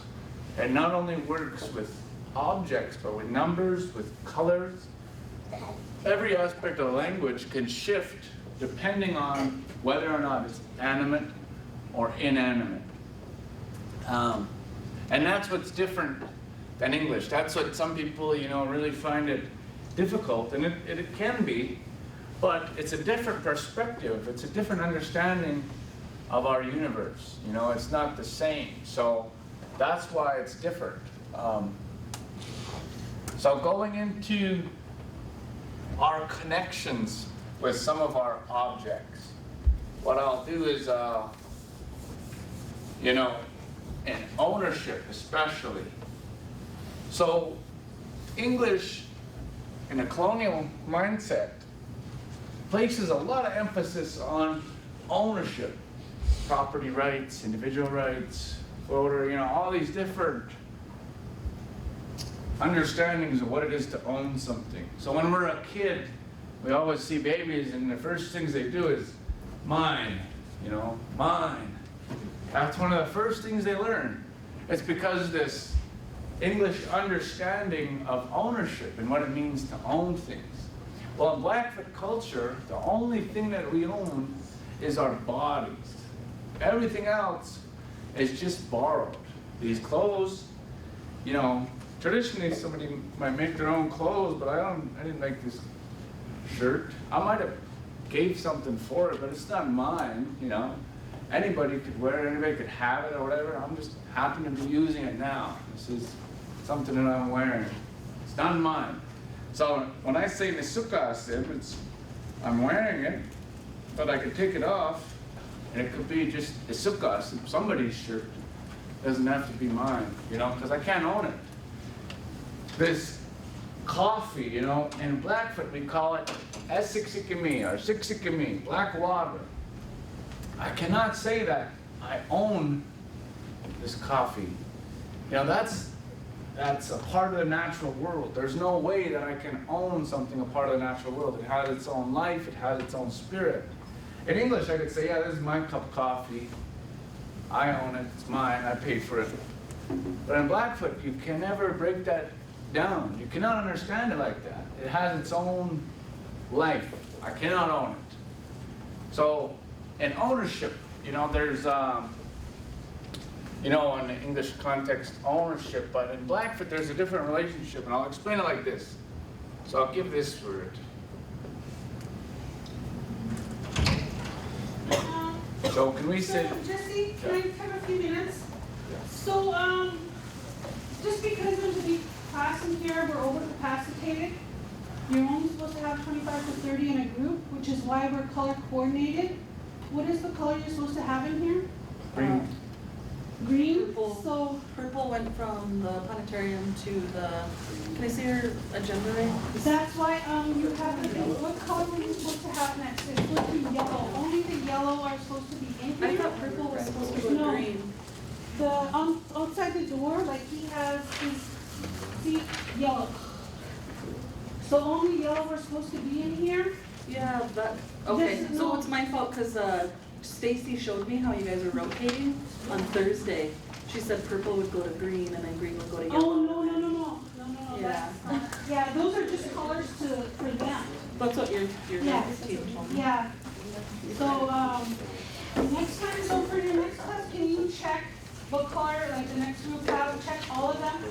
It not only works with objects, but with numbers, with colors. Every aspect of the language can shift depending on whether or not it's animate or inanimate. And that's what's different than English. That's what some people, you know, really find it difficult, and it can be, but it's a different perspective. It's a different understanding of our universe. You know, it's not the same. So that's why it's different. So going into our connections with some of our objects, what I'll do is, you know, in ownership especially. So English in a colonial mindset places a lot of emphasis on ownership, property rights, individual rights, voter, you know, all these different understandings of what it is to own something. So when we're a kid, we always see babies and the first things they do is mine, you know, mine. That's one of the first things they learn. It's because this English understanding of ownership and what it means to own things. Well, in Blackfoot culture, the only thing that we own is our bodies. Everything else is just borrowed. These clothes, you know, traditionally somebody might make their own clothes, but I didn't make this shirt. I might have gave something for it, but it's not mine, you know. Anybody could wear it, anybody could have it or whatever. I'm just happen to be using it now. This is something that I'm wearing. It's not mine. So when I say nisukasib, it's I'm wearing it, but I could take it off, and it could be just nisukasib, somebody's shirt. It doesn't have to be mine, you know, because I can't own it. This coffee, you know, in Blackfoot we call it esiksikimi or siksikimi, black water. I cannot say that I own this coffee. You know, that's a part of the natural world. There's no way that I can own something a part of the natural world. It has its own life, it has its own spirit. In English I could say, yeah, this is my cup of coffee. I own it, it's mine, I paid for it. But in Blackfoot, you can never break that down. You cannot understand it like that. It has its own life. I cannot own it. So, in ownership, you know, there's, you know, in the English context, ownership, but in Blackfoot, there's a different relationship, and I'll explain it like this. So I'll give this for it. So can we say? Jesse, can I have a few minutes? So, just because there's a big class in here, we're overcapacitated. You're only supposed to have 25 to 30 in a group, which is why we're color coordinated. What is the color you're supposed to have in here? Green. Green. Purple. So Purple went from the planetarium to the, can I see your agenda right? that's why you have the thing. What color were you supposed to have next? It's supposed to be yellow. Only the yellow are supposed to be in here. I thought purple was supposed to go No. green. outside the door, like he has his seat yellow. So only yellow we're supposed to be in here. Yeah, that, okay, This is so not- it's my fault, cause Stacy showed me how you guys are rotating on Thursday. She said purple would go to green and then green would go to Oh, yellow. no, Yeah. that's not, yeah, those are just colors for them. That's what your Yeah. next team told me. Yeah. So, next time, so for your next class, can you check what color, like the next group have, check all of them?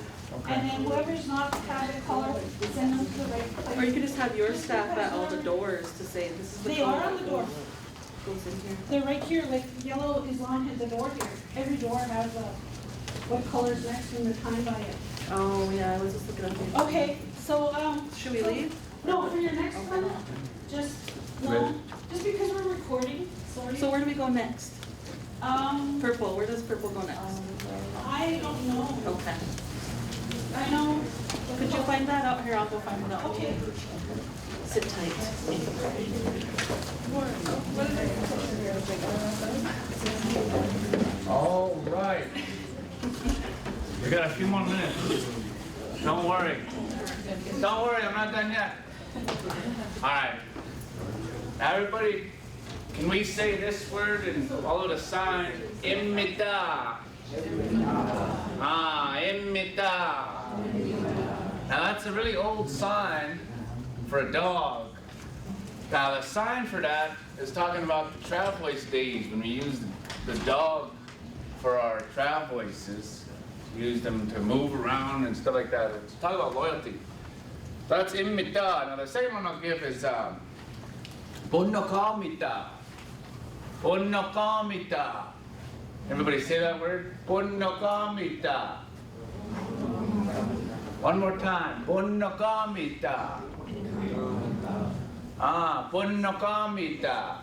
And then whoever's not have a color, send them to the right place. Or you could just have your staff at all the doors to say, this is the They color are on that the door. goes in here. They're right here, like yellow is on the door here. Every door has what color's next and the time by it. Oh, yeah, I was just looking at the. Okay, so, Should we leave? no, for your next one, just, no, just because we're recording, sorry. So where do we go next? Purple, Where does purple go next? I don't know. Okay. I know. Could you find that out? Here, I'll go find it out. Okay. Sit tight. All right. We got a few more minutes. Don't worry. Don't worry, I'm not done yet. All right. Now everybody, can we say this word and follow the sign? Imita. Imita. Now that's a really old sign for a dog. Now the sign for that is talking about the trailways days when we used the dog for our trailways. Use them to move around and stuff like that. It's talking about loyalty. That's imita. Now the second one I'll give is Punnokamita. Punnokamita. Everybody say that word? Punnokamita. One more time. Punnokamita. Punnokamita.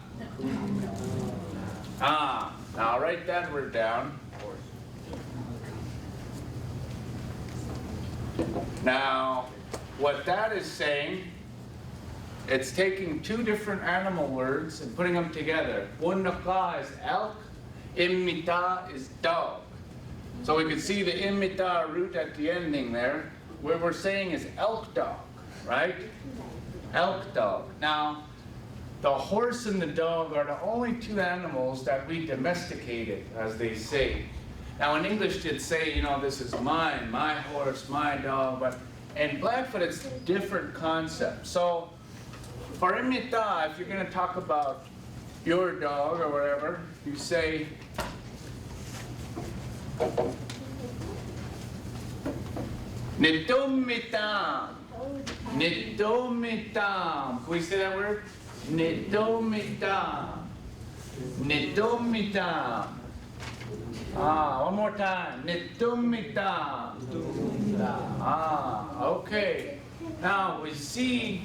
Now I'll write that word down. Now, what that is saying, it's taking two different animal words and putting them together. Punnaka is elk, imita is dog. So we can see the imita root at the ending there. What we're saying is elk dog, right? Elk dog. Now, the horse and the dog are the only two animals that we domesticated, as they say. Now in English it'd say, you know, this is mine, my horse, my dog, but in Blackfoot it's a different concept. So for imita, if you're going to talk about your dog or whatever, you say, Nidomitam. Nidomitam. Can we say that word? Nidomitam. Nidomitam. One more time. Nidomitam. Okay. Now we see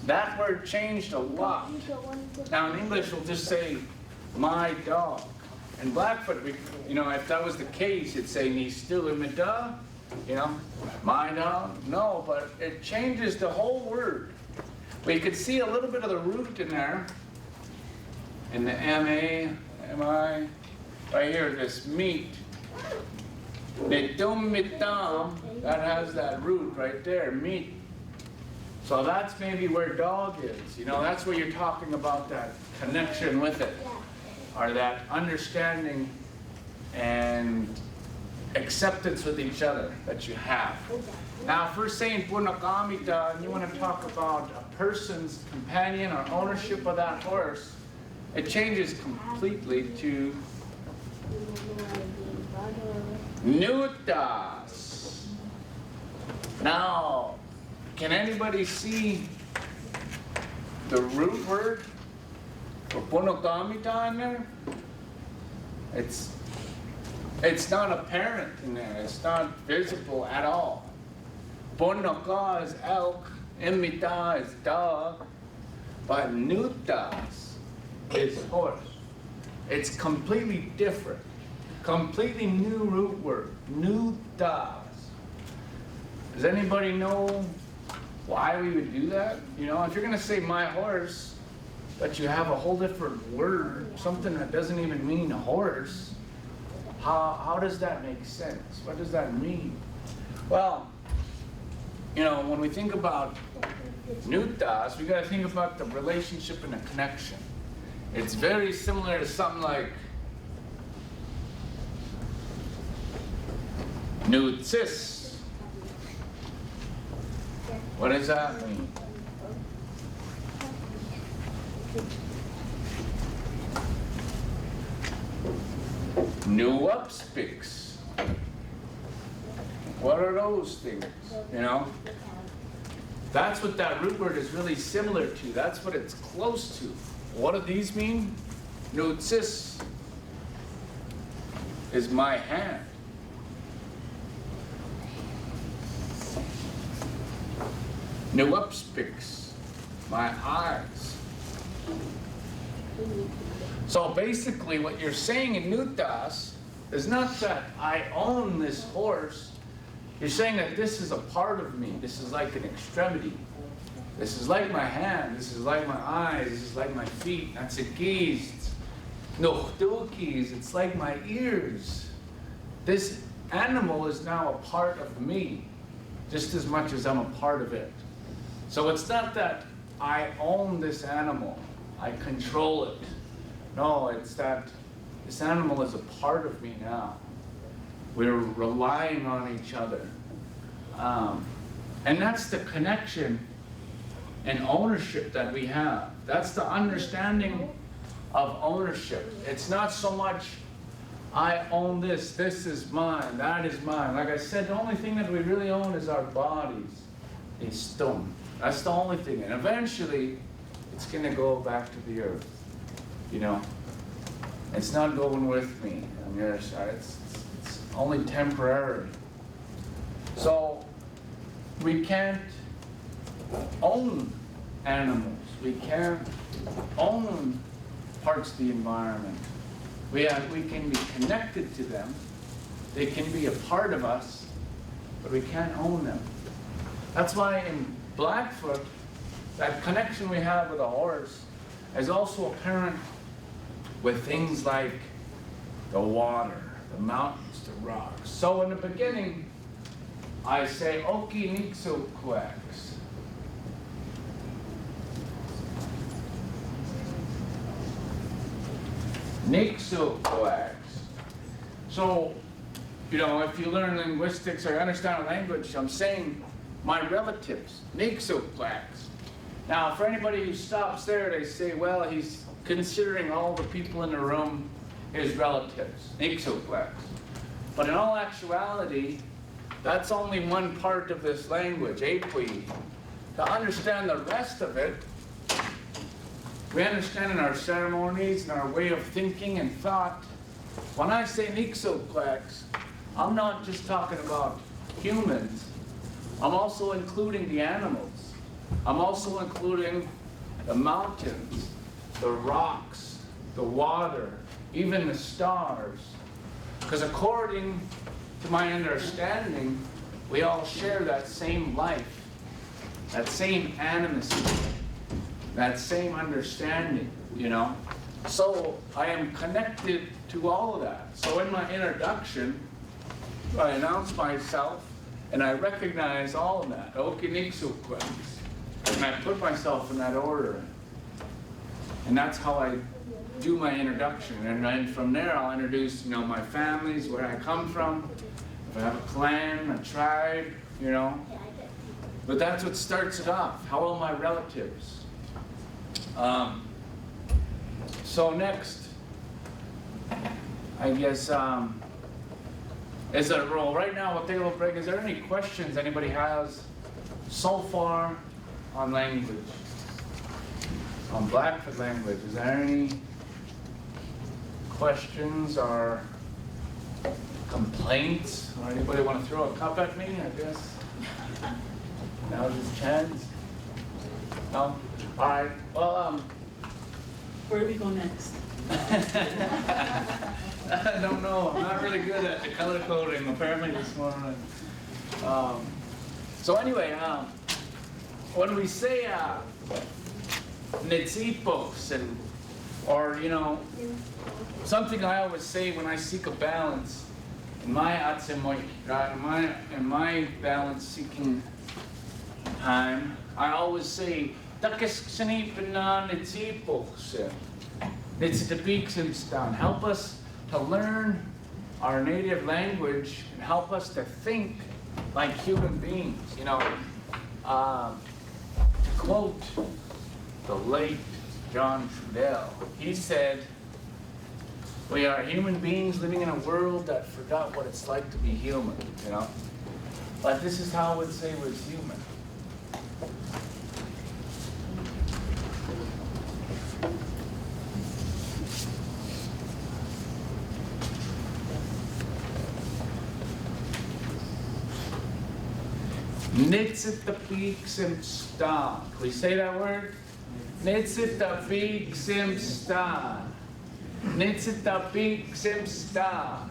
that word changed a lot. Now in English we'll just say my dog. In Blackfoot, you know, if that was the case, it'd say ni still imita, you know, my dog. No, but it changes the whole word. We could see a little bit of the root in there, in the M-A, M-I, right here, this meat. Nidomitam, that has that root right there, meat. So that's maybe where dog is, you know, that's where you're talking about that connection with it, or that understanding and acceptance with each other that you have. Now, if we're saying Punnakamita, and you want to talk about a person's companion or ownership of that horse, it changes completely to Nutas. Now, can anybody see the root word for Punnakamita in there? It's not apparent in there. It's not visible at all. Punnaka is elk, imita is dog, but Nutas is horse. It's completely different. Completely new root word. Nutas. Does anybody know why we would do that? You know, if you're going to say my horse, but you have a whole different word, something that doesn't even mean a horse, How does that make sense? What does that mean? Well, you know, when we think about nutas, we got to think about the relationship and the connection. It's very similar to something like nutsis. What does that mean? New upspeaks. What are those things? You know? That's what that root word is really similar to. That's what it's close to. What do these mean? Nutsis is my hand. New upspeaks, my eyes. So basically what you're saying in nutas is not that I own this horse. You're saying that this is a part of me. This is like an extremity. This is like my hand. This is like my eyes. This is like my feet. That's a keys. No, keys. It's like my ears. This animal is now a part of me, just as much as I'm a part of it. So it's not that I own this animal. I control it. No, it's that this animal is a part of me now. We're relying on each other. And that's the connection and ownership that we have. That's the understanding of ownership. It's not so much, I own this, this is mine, that is mine. Like I said, the only thing that we really own is our bodies. It's stone. That's the only thing. And eventually, it's going to go back to the earth. You know? It's not going with me on the other side. It's only temporary. So, we can't own animals. We can't own parts of the environment. We can be connected to them. They can be a part of us, but we can't own them. That's why in Blackfoot, that connection we have with a horse is also apparent with things like the water, the mountains, the rocks. So in the beginning, I say, Oki Nixo Quacks. Nixo Quacks. So, you know, if you learn linguistics or understand a language, I'm saying my relatives, Nixo Quacks. Now, for anybody who stops there, they say, well, he's considering all the people in the room his relatives, Nixo Quacks. But in all actuality, that's only one part of this language, Apui. To understand the rest of it, we understand in our ceremonies and our way of thinking and thought. When I say Nixo Quacks, I'm not just talking about humans. I'm also including the animals. I'm also including the mountains, the rocks, the water, even the stars. Because according to my understanding, we all share that same life, that same animacy, that same understanding, you know? So I am connected to all of that. So in my introduction, I announce myself and I recognize all of that, Okinixuquans, and I put myself in that order. And that's how I do my introduction. And then from there, I'll introduce, you know, my families, where I come from, if I have a clan, a tribe, you know. But that's what starts it off. How are my relatives? So next, I guess, is there, well, right now, what they will bring, is there any questions anybody has so far on language? On Blackfoot language, is there any questions or complaints? Or anybody want to throw a cup at me, I guess? Now's his chance. No? All right, well, Where do we go next? I don't know. I'm not really good at the color coding, apparently this morning. So anyway, when we say Nitsipos and Or, you know, something I always say when I seek a balance, in my atsemoy, right, in my balance seeking time, I always say, help us to learn our native language and help us to think like human beings. You know, to quote the late John Trudell, he said, we are human beings living in a world that forgot what it's like to be human, you know? But this is how I would say we're human. Nitzitapiksimstan. Can we say that word? Nitzitapiksimstan. Nitzitapiksimstan.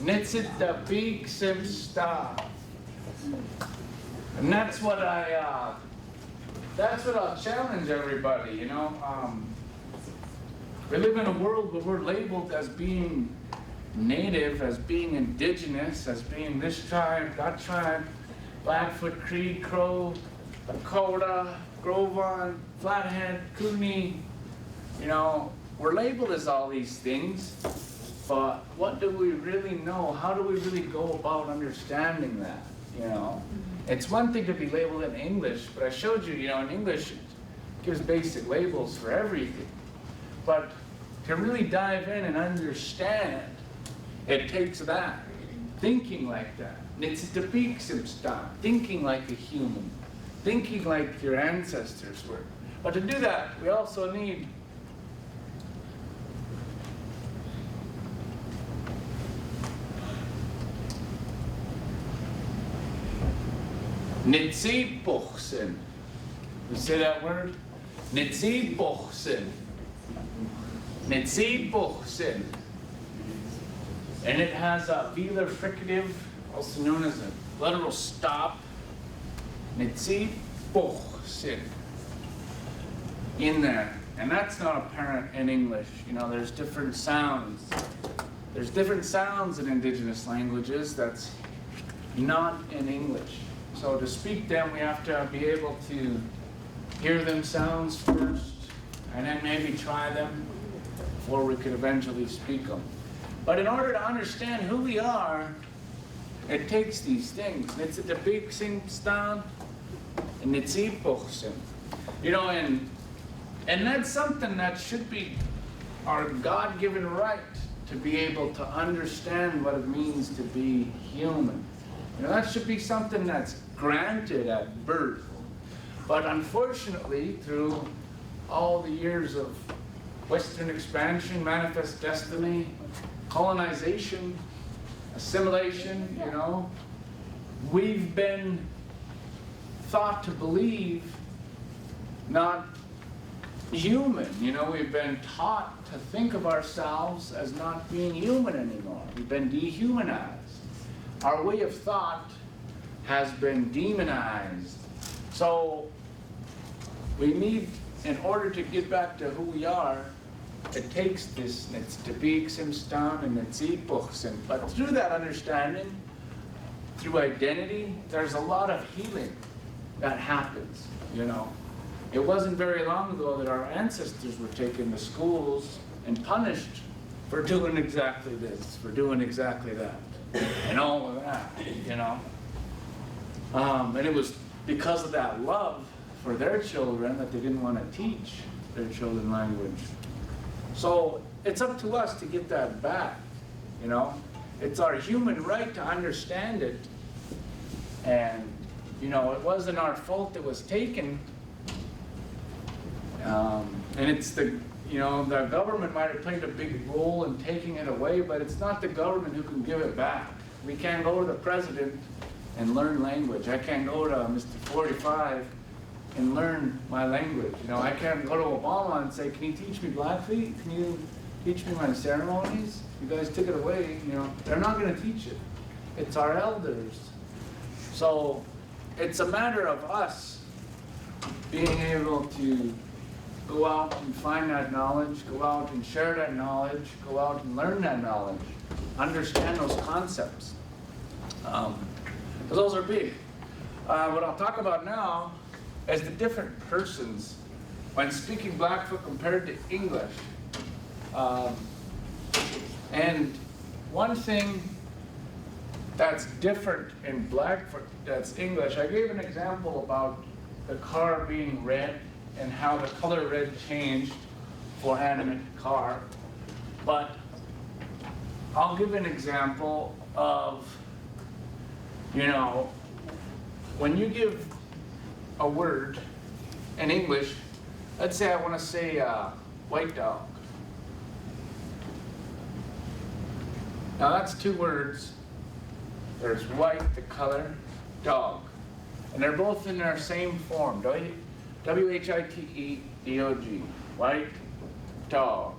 Nitzitapiksimstan. And that's what I'll challenge everybody, you know. We live in a world where we're labeled as being native, as being indigenous, as being this tribe, that tribe, Blackfoot, Cree, Crow, Lakota, Grovon, Flathead, Cooney. You know, we're labeled as all these things, but what do we really know? How do we really go about understanding that, you know? It's one thing to be labeled in English, but I showed you, you know, in English it gives basic labels for everything. But to really dive in and understand, it takes that, thinking like that. Thinking like a human, thinking like your ancestors were. But to do that, we also need Nitzipochsen. We say that word? Nitzipochsen. Nitzipochsen. And it has a velar fricative, also known as a literal stop. Nitzipochsen. In there. And that's not apparent in English. You know, there's different sounds. There's different sounds in indigenous languages that's not in English. So to speak them, we have to be able to hear them sounds first, and then maybe try them before we could eventually speak them. But in order to understand who we are, it takes these things. Nitzitapiksimstan and nitzipochsim. You know, and that's something that should be our God-given right, to be able to understand what it means to be human. You know, that should be something that's granted at birth. But unfortunately, through all the years of Western expansion, manifest destiny, colonization, assimilation, you know, we've been thought to believe not human. You know, we've been taught to think of ourselves as not being human anymore. We've been dehumanized. Our way of thought has been demonized. So we need, in order to get back to who we are, it takes this nitzitapiksimstan and nitzipochsim. But through that understanding, through identity, there's a lot of healing that happens, you know. It wasn't very long ago that our ancestors were taken to schools and punished for doing exactly this, for doing exactly that, and all of that, you know. And it was because of that love for their children that they didn't want to teach their children language. So it's up to us to get that back, you know. It's our human right to understand it. And, you know, it wasn't our fault it was taken. And it's the, you know, the government might have played a big role in taking it away, but it's not the government who can give it back. We can't go to the president and learn language. I can't go to Mr. 45 and learn my language. You know, I can't go to Obama and say, can you teach me Blackfeet? Can you teach me my ceremonies? You guys took it away, you know. They're not going to teach it. It's our elders. So it's a matter of us being able to go out and find that knowledge, go out and share that knowledge, go out and learn that knowledge, understand those concepts. Because those are big. What I'll talk about now is the different persons when speaking Blackfoot compared to English. And one thing that's different in Blackfoot that's English, I gave an example about the car being red and how the color red changed for animate car. But I'll give an example of, you know, when you give a word in English, let's say I want to say white dog. Now that's two words. There's white, the color, dog. And they're both in their same form, W-H-I-T-E-D-O-G, white, dog,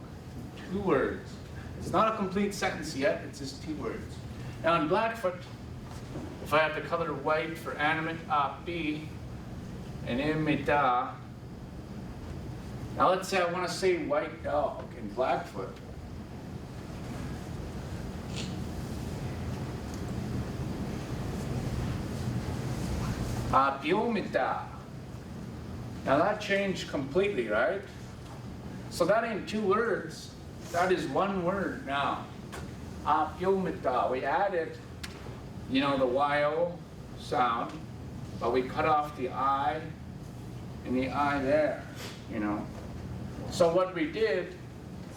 2 words. It's not a complete sentence yet, it's just 2 words. Now in Blackfoot, if I have the color white for animate, B, and imita, now let's say I want to say white dog in Blackfoot. Biomita. Now that changed completely, right? So that ain't 2 words, that is 1 word now. Biomita. We added, you know, the Y-O sound, but we cut off the I and the I there, you know. So what we did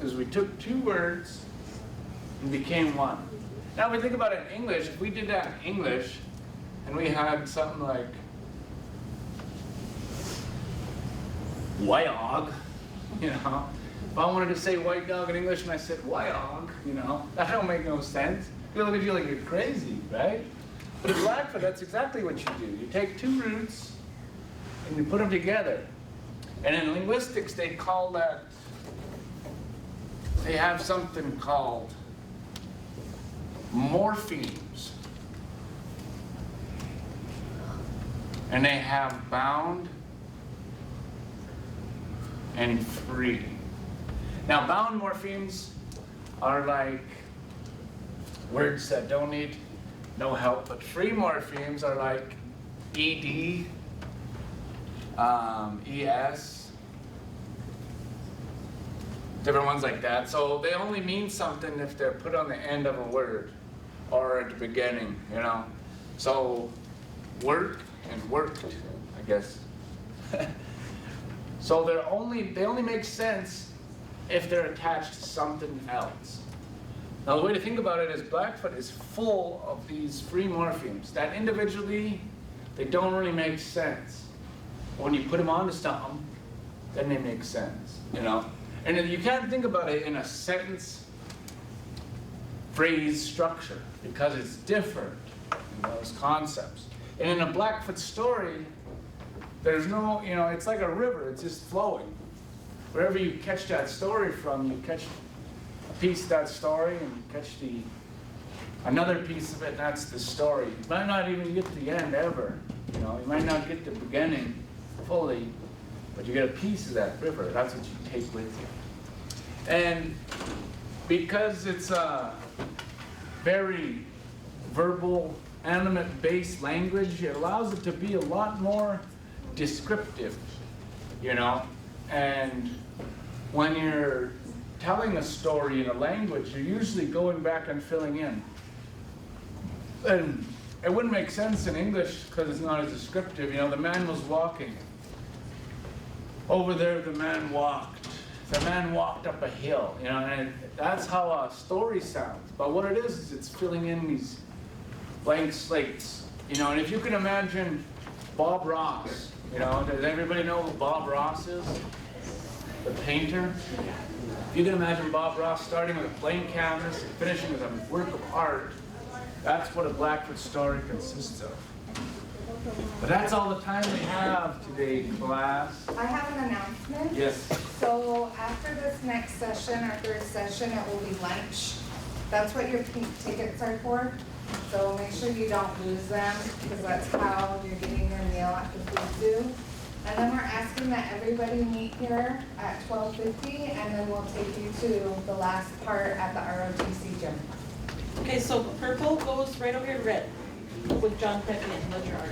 is we took 2 words and became 1. Now we think about it in English, if we did that in English, and we had something like white dog, you know. If I wanted to say white dog in English and I said white dog, you know, that don't make no sense. People look at you like you're crazy, right? But in Blackfoot, that's exactly what you do. You take 2 roots and you put them together. And in linguistics, they call that, they have something called morphemes. And they have bound and free. Now, bound morphemes are like words that don't need no help, but free morphemes are like ED, ES, different ones like that. So they only mean something if they're put on the end of a word or at the beginning, you know. So work and worked, I guess. So they only make sense if they're attached to something else. Now the way to think about it is Blackfoot is full of these free morphemes that individually, they don't really make sense. But when you put them onto something, then they make sense, you know? And you can't think about it in a sentence, phrase structure, because it's different in those concepts. And in a Blackfoot story, there's no, you know, it's like a river, it's just flowing. Wherever you catch that story from, you catch a piece of that story and you catch another piece of it, and that's the story. You might not even get to the end ever, you know, you might not get the beginning fully, but you get a piece of that river, that's what you take with you. And because it's a very verbal, animate-based language, it allows it to be a lot more descriptive, you know. And when you're telling a story in a language, you're usually going back and filling in. And it wouldn't make sense in English because it's not as descriptive. You know, the man was walking. Over there, the man walked. The man walked up a hill, you know, and that's how a story sounds. But what it is it's filling in these blank slates, you know. And if you can imagine Bob Ross, you know, does everybody know who Bob Ross is? The painter? If you can imagine Bob Ross starting with a blank canvas and finishing with a work of art, that's what a Blackfoot story consists of. But that's all the time we have today, class. I have an announcement. Yes. So after this next session, our 3rd session, it will be lunch. That's what your pink tickets are for. So make sure you don't lose them, because that's how you're getting your meal at the food zoo. And then we're asking that everybody meet here at 12:50, and then we'll take you to the last part at the ROTC gym. Okay, so purple goes right over here to red with John Pepe and Ledger Art.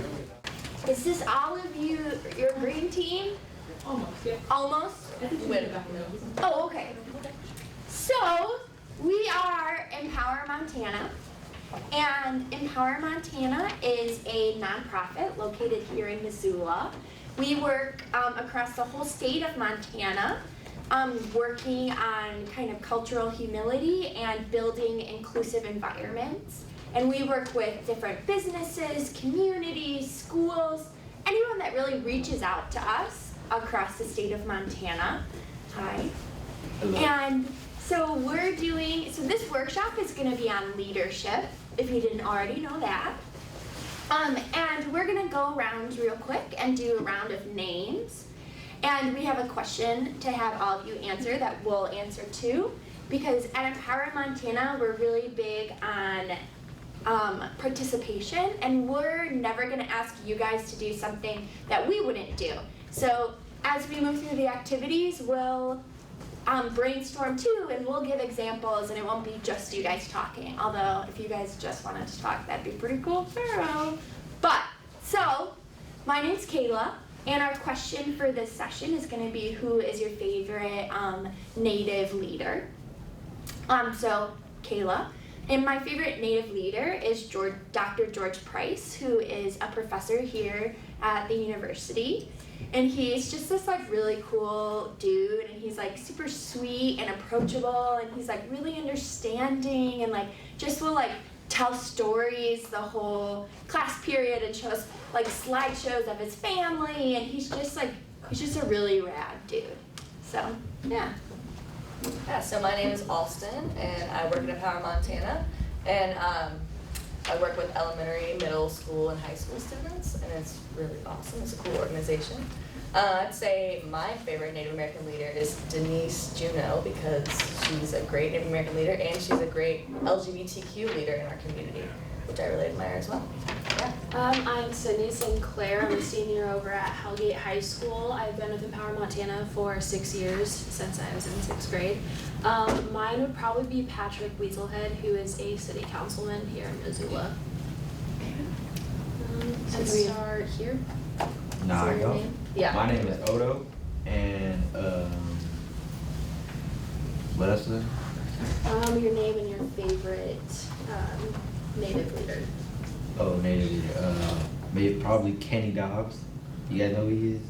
Is this all of you, your green team? Almost, yeah. Almost? Wait. Oh, okay. So, we are Empower Montana. And Empower Montana is a nonprofit located here in Missoula. We work across the whole state of Montana, working on kind of cultural humility and building inclusive environments. And we work with different businesses, communities, schools, anyone that really reaches out to us across the state of Montana. Hi. Hello. And so this workshop is going to be on leadership, if you didn't already know that. And we're going to go around real quick and do a round of names. And we have a question to have all of you answer that we'll answer too. Because at Empower Montana, we're really big on participation, and we're never going to ask you guys to do something that we wouldn't do. So as we move through the activities, we'll brainstorm too, and we'll give examples, and it won't be just you guys talking. Although if you guys just wanted to talk, that'd be pretty cool too. But so my name's Kayla, and our question for this session is going to be, who is your favorite Native leader? So Kayla. And my favorite Native leader is Dr. George Price, who is a professor here at the university. And he's just this like really cool dude, and he's like super sweet and approachable, and he's like really understanding, and like just will like tell stories the whole class period and shows like slideshows of his family, and he's just a really rad dude. So yeah. Yeah, so my name is Alston, and I work at Empower Montana, and I work with elementary, middle school, and high school students, and it's really awesome. It's a cool organization. I'd say my favorite Native American leader is Denise Juneau, because she's a great Native American leader, and she's a great LGBTQ leader in our community, which I really admire as well. Yeah. I'm Sydney Sinclair. I'm a senior over at Hellgate High School. I've been with Empower Montana for 6 years, since I was in 6th grade. Mine would probably be Patrick Weaselhead, who is a city councilman here in Missoula. And start here. Nah, I go. Yeah. My name is Odo, and what else is it? Your name and your favorite Native leader. Oh, Native leader. Maybe probably Kenny Dobbs. You guys know who he is?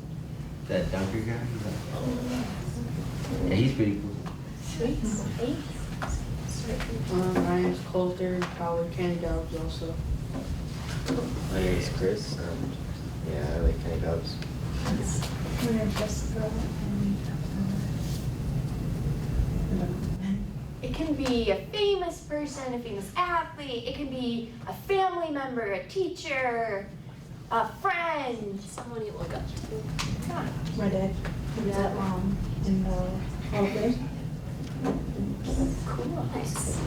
That dunker guy? He's like, yeah, he's pretty cool. Sweet. My name's Coulter, probably Kenny Dobbs also. My name is Chris. Yeah, I like Kenny Dobbs. My name's Jessica. It can be a famous person, a famous athlete. It can be a family member, a teacher, a friend. Someone you look up to. Yeah. My dad. Yeah. In the office. Cool. Nice.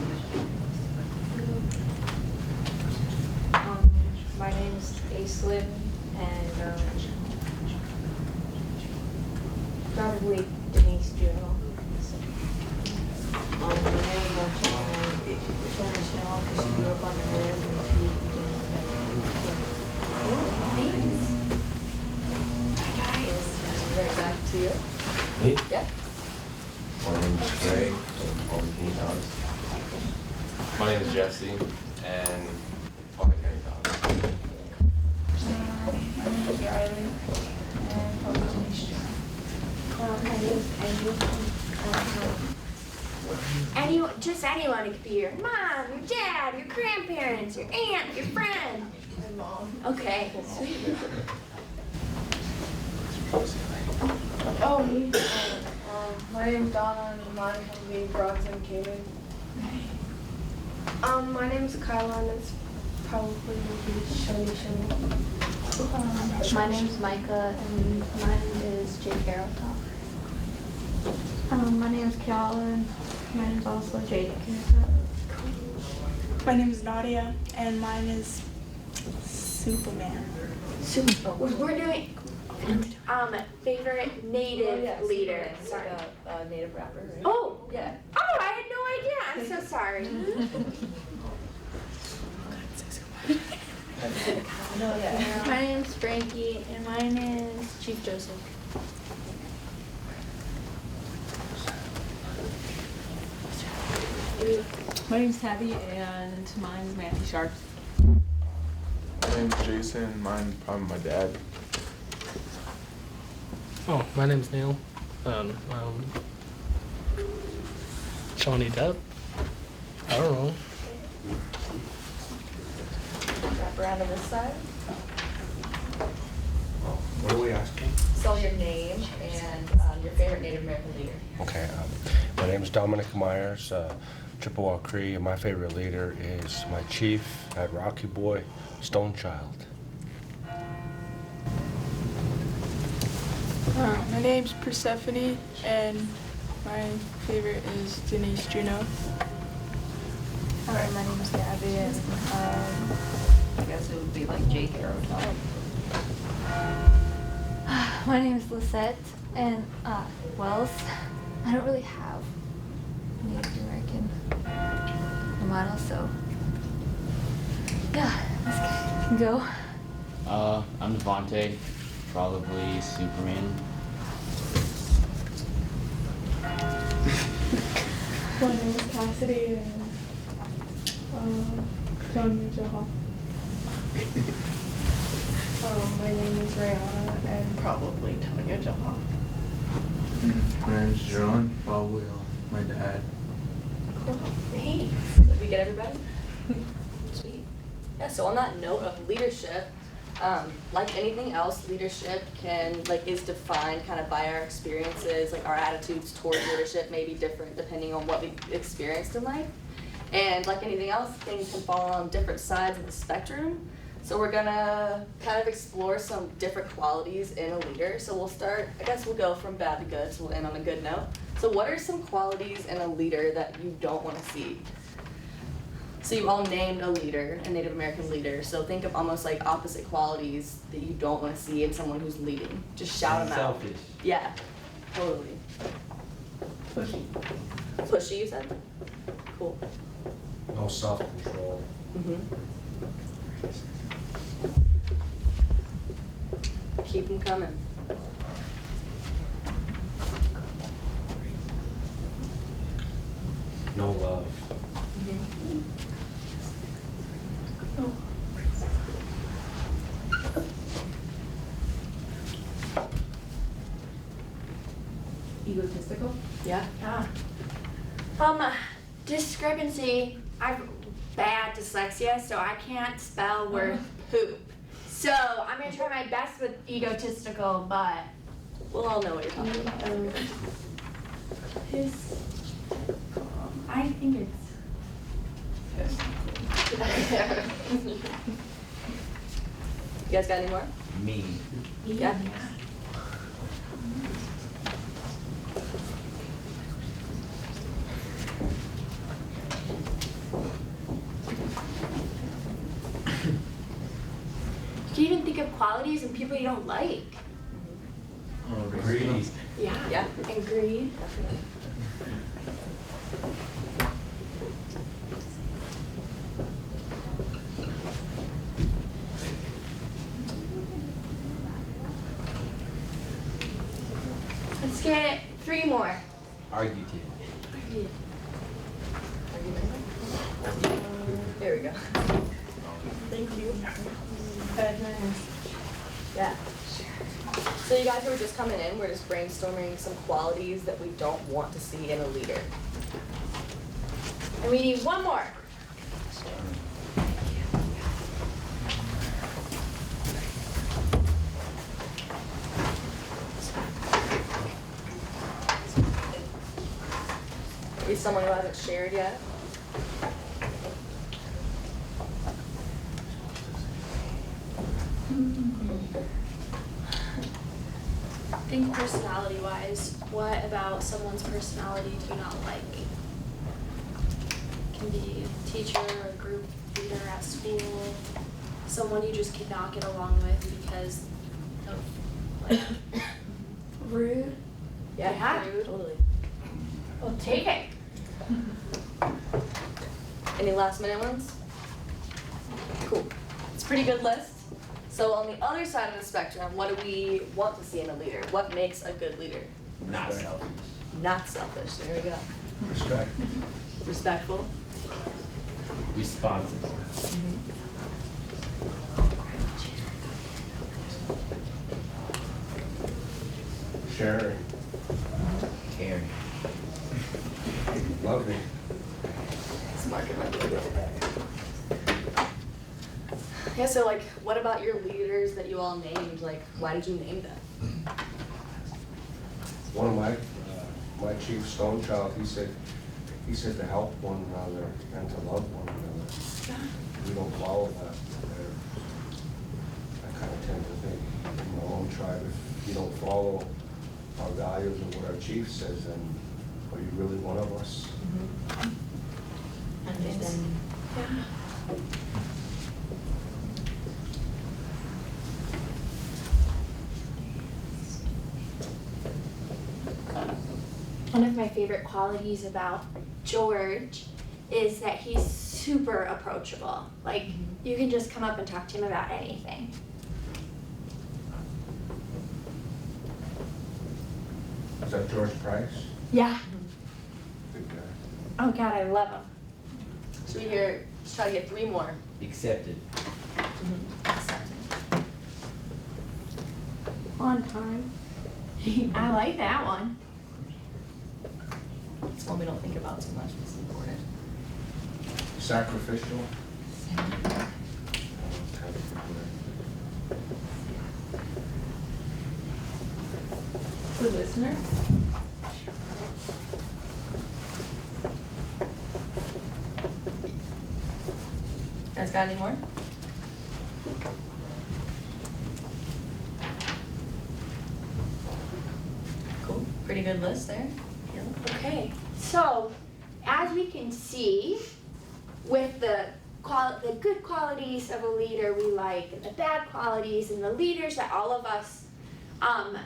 My name's Aislinn, and probably Denise Juneau. My name is Chanel, because she grew up on the red, and she Right back to you. Me? Yeah. My name is Greg, and all the Kenny Dobbs. My name is Jesse, and all the Kenny Dobbs. My name is Riley, and probably Denise Juneau. My name is just anyone. It could be your mom, your dad, your grandparents, your aunt, your friend. My mom. Okay, sweet. Oh, me? My name's Donna, and mine can be Bronson Kaden. My name's Kyla, and it's probably will be Shoni Shoni. My name's Micah, and mine is Jake Garreltoff. My name's Kiala, and mine is also Jake. My name is Nadia, and mine is Superman. We're doing. favorite native leader. Sorry. Native rapper, right? Oh, Yeah. oh, I had no idea. I'm so sorry. No, yeah. My name's Frankie, and mine is Chief Joseph. My name's Tabby, and mine's Matthew Sharp. My name's Jason. Mine probably my dad. Oh, my name's Neil. Johnny Depp. I don't know. Wrap around on this side. What are we asking? Spell your name and your favorite Native American leader. Okay, my name is Dominic Myers, Chippewa Cree, and my favorite leader is my chief at Rocky Boy, Stonechild. My name's Persephone, and my favorite is Denise Juno. My name's Gabby, and I guess it would be like Jake Arrowtop. My name is Lisette, and Wells. I don't really have Native American model, so yeah, let's go. I'm Devontae, probably Superman. My name is Cassidy, and John Jaha. My name is Rihanna, and probably Tanya Jaha. My name's John, probably my dad. Hey, did we get everybody? Sweet. Yeah, so on that note of leadership, like anything else, leadership is defined kind of by our experiences, like our attitudes towards leadership may be different depending on what we experienced in life. And like anything else, things can fall on different sides of the spectrum. So we're gonna kind of explore some different qualities in a leader. So we'll start, I guess we'll go from bad to good, so we'll end on a good note. So what are some qualities in a leader that you don't want to see? So you all named a leader, a Native American leader. So think of almost like opposite qualities that you don't want to see in someone who's leading. Just shout them out. Selfish. Yeah, totally. Pushy. Pushy, you said? Cool. No self-control. Keep them coming. No love. Egotistical? Yeah. Discrepancy. I've bad dyslexia, so I can't spell word poop. So I'm gonna try my best with egotistical, but we'll all know what you're talking about. I think it's. You guys got any more? Me. Yeah. You can even think of qualities and people you don't like. Greedy. Yeah. And greed. Let's get 3 more. Argumentative. There we go. Thank you. Yeah. So you guys who are just coming in, we're just brainstorming some qualities that we don't want to see in a leader. And we need 1 more. Maybe someone who hasn't shared yet. I think personality-wise, what about someone's personality do you not like? It can be a teacher or a group leader at school, someone you just cannot get along with because of Rude. Yeah, Rude. totally. Well, take it. Any last minute ones? Cool. It's a pretty good list. So on the other side of the spectrum, what do we want to see in a leader? What makes a good leader? Not selfish. Not selfish. There we go. Respect. Respectful. Responsible. Sharing. Caring. Loving. Smart. Yeah, so like, what about your leaders that you all named? Like, why did you name them? One of my chief Stone Child, he said to help one another and to love one another. We don't follow that. I kind of tend to think in my own tribe, if you don't follow our values and what our chief says, then are you really one of us? Understanding. Yeah. One of my favorite qualities about George is that he's super approachable. Like, you can just come up and talk to him about anything. Is that George Price? Yeah. Good guy. Oh God, I love him. So we here, let's try to get 3 more. Accepted. On time. I like that one. It's one we don't think about too much, but it's important. Sacrificial. Good listener. Guys got any more? Cool, pretty good list there. Okay, so as we can see, with the good qualities of a leader we like, and the bad qualities, and the leaders that all of us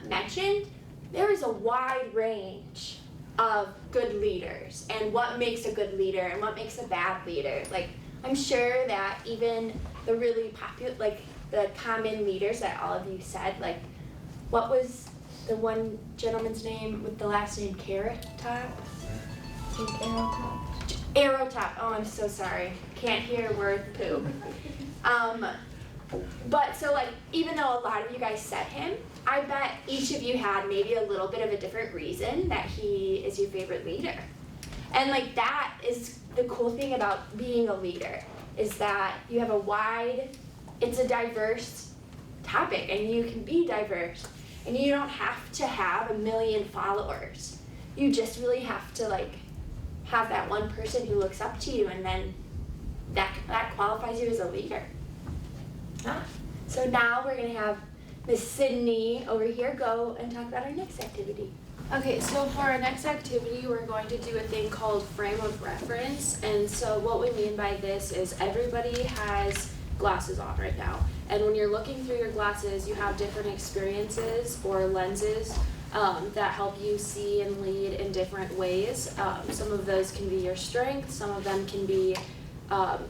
mentioned, there is a wide range of good leaders, and what makes a good leader, and what makes a bad leader. Like, I'm sure that even the really popular, like the common leaders that all of you said, like, what was the one gentleman's name with the last name Carrot Top? Arrow Top. Oh, I'm so sorry. Can't hear a word poo. But so like, even though a lot of you guys said him, I bet each of you had maybe a little bit of a different reason that he is your favorite leader. And like, that is the cool thing about being a leader, is that you have it's a diverse topic, and you can be diverse. And you don't have to have 1 million followers. You just really have to like have that one person who looks up to you, and then that qualifies you as a leader. So now we're gonna have Miss Sydney over here go and talk about our next activity. Okay, so for our next activity, we're going to do a thing called frame of reference. And so what we mean by this is everybody has glasses on right now. And when you're looking through your glasses, you have different experiences or lenses that help you see and lead in different ways. Some of those can be your strengths, some of them can be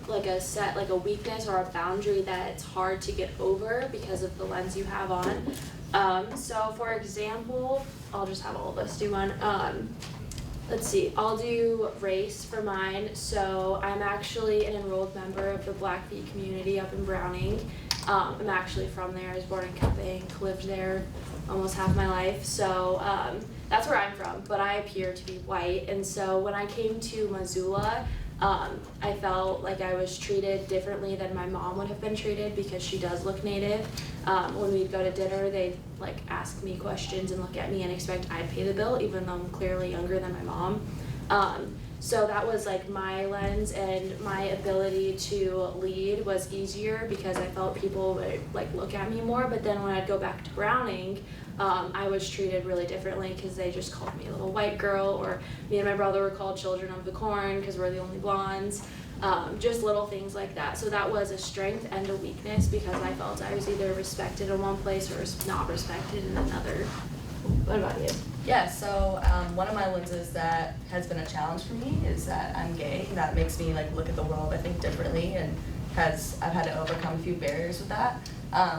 like a weakness or a boundary that it's hard to get over because of the lens you have on. So for example, I'll just have all of us do one. Let's see, I'll do race for mine. So I'm actually an enrolled member of the Blackfeet community up in Browning. I'm actually from there. I was born in Keping, lived there almost half my life. So that's where I'm from, but I appear to be white. And so when I came to Missoula, I felt like I was treated differently than my mom would have been treated because she does look Native. When we'd go to dinner, they'd like ask me questions and look at me and expect I'd pay the bill, even though I'm clearly younger than my mom. So that was like my lens, and my ability to lead was easier because I felt people would like look at me more. But then when I'd go back to Browning, I was treated really differently because they just called me a little white girl, or me and my brother were called children of the corn because we're the only blondes. just little things like that. So that was a strength and a weakness because I felt I was either respected in one place or not respected in another. What about you? Yeah, so one of my lenses that has been a challenge for me is that I'm gay. That makes me like look at the world, I think, differently, and I've had to overcome a few barriers with that.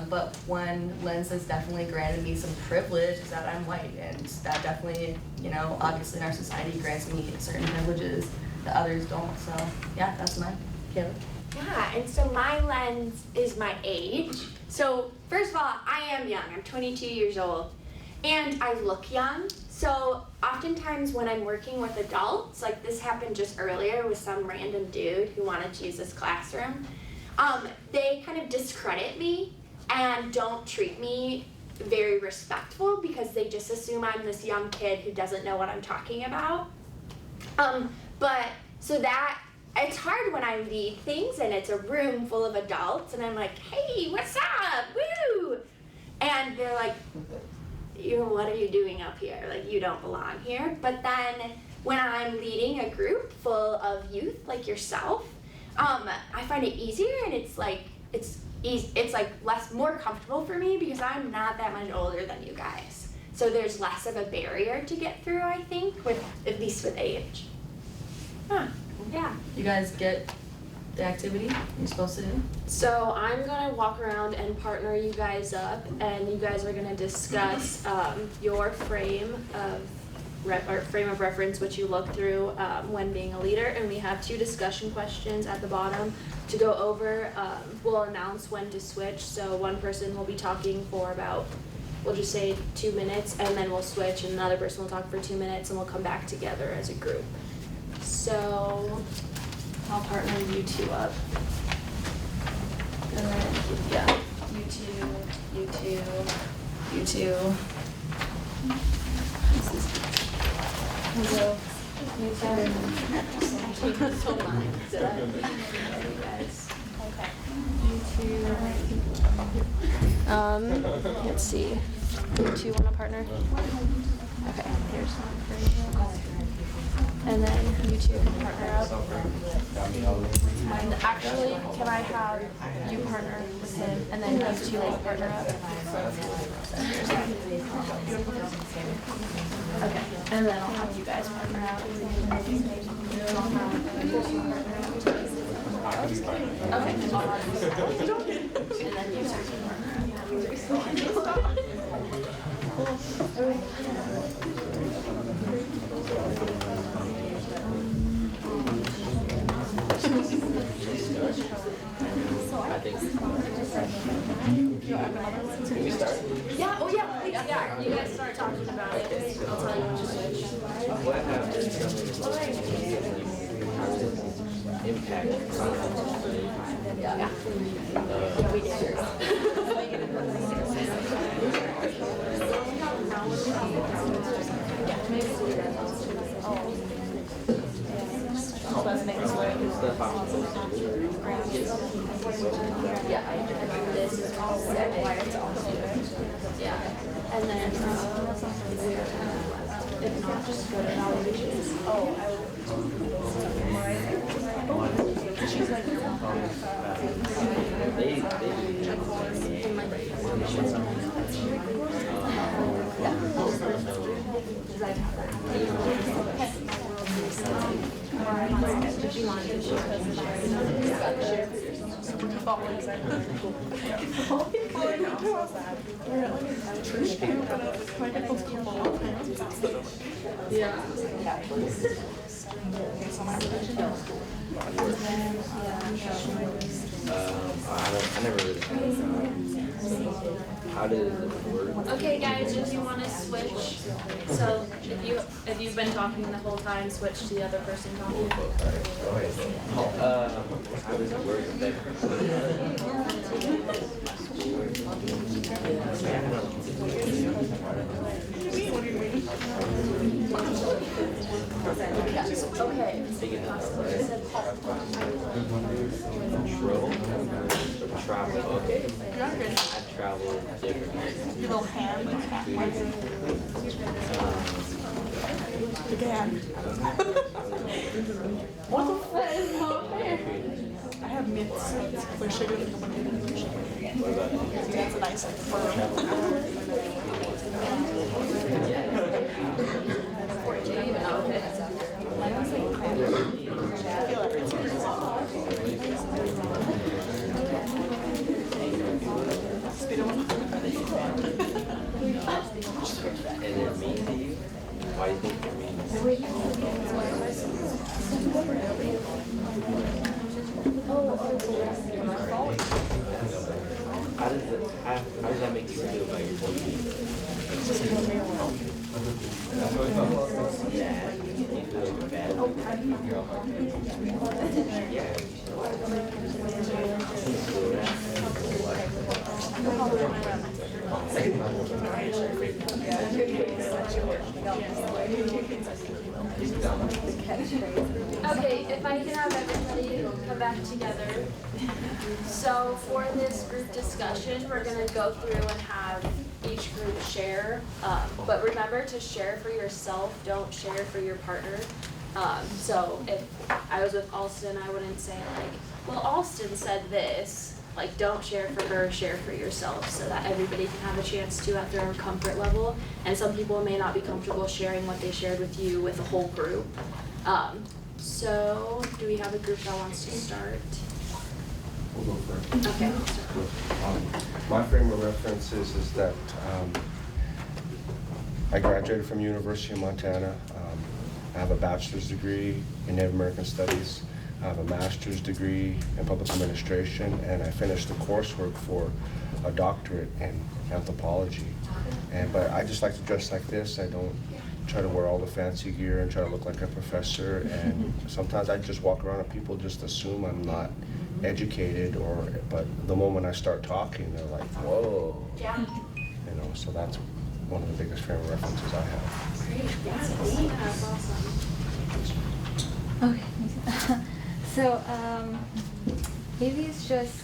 But one lens that's definitely granted me some privilege is that I'm white, and that definitely, you know, obviously in our society grants me certain privileges that others don't. So yeah, that's mine. Kayla? Yeah, and so my lens is my age. So first of all, I am young. I'm 22 years old. And I look young. So oftentimes when I'm working with adults, like this happened just earlier with some random dude who wanted to use this classroom, they kind of discredit me and don't treat me very respectful because they just assume I'm this young kid who doesn't know what I'm talking about. But so that it's hard when I lead things and it's a room full of adults and I'm like, hey, what's up? Woo! And they're like, what are you doing up here? Like, you don't belong here. But then when I'm leading a group full of youth like yourself, I find it easier and it's like more comfortable for me because I'm not that much older than you guys. So there's less of a barrier to get through, I think, at least with age. Huh. Yeah. You guys get the activity you're supposed to do? So I'm gonna walk around and partner you guys up, and you guys are gonna discuss your frame of reference, which you look through when being a leader. And we have 2 discussion questions at the bottom to go over. We'll announce when to switch. So one person will be talking for about, we'll just say 2 minutes, and then we'll switch, and another person will talk for 2 minutes, and we'll come back together as a group. So I'll partner you 2 up. And then, yeah, you two. So, you so mine. Did I? You guys. Okay. You 2. Let's see. You 2 want to partner? Okay, here's one for you. And then you 2 can partner up. And actually, can I have you partner with him and then you 2 will partner up? Okay, and then I'll have you guys partner out. Okay, I'll have you 2 partner out. Okay, and then you 2 partner out. Yeah, oh yeah, please, yeah, you guys start talking about it. I'll tell you when to switch. Impact. Yeah. We did. Yeah, this is all set. Yeah, and then if not, just go to evaluations. She's like yeah. I never really how did it work? Okay, guys, if you want to switch, so if you've been talking the whole time, switch to the other person talking. How does it Okay. Control, travel, okay. I travel different. Your little hand like that. Again. What the fuck is not fair? I have mints with sugar. That's a nice And they're mean to you? Why do you think they're mean? How does that make you feel about your team? You feel like a bad Okay, if I can have everybody come back together. So for this group discussion, we're gonna go through and have each group share. But remember to share for yourself, don't share for your partner. So if I was with Alston, I wouldn't say like, well, Alston said this. Like, don't share for her, share for yourself, so that everybody can have a chance to at their own comfort level. And some people may not be comfortable sharing what they shared with you with the whole group. So do we have a group that wants to start? We'll go first. Okay. My frame of reference is that I graduated from University of Montana. I have a bachelor's degree in Native American Studies. I have a master's degree in public administration, and I finished the coursework for a doctorate in anthropology. But I just like to dress like this. I don't try to wear all the fancy gear and try to look like a professor. And sometimes I just walk around and people just assume I'm not educated, but the moment I start talking, they're like, whoa. Yeah. You know, so that's one of the biggest frame of references I have. Great. That's awesome. Okay. So, maybe it's just,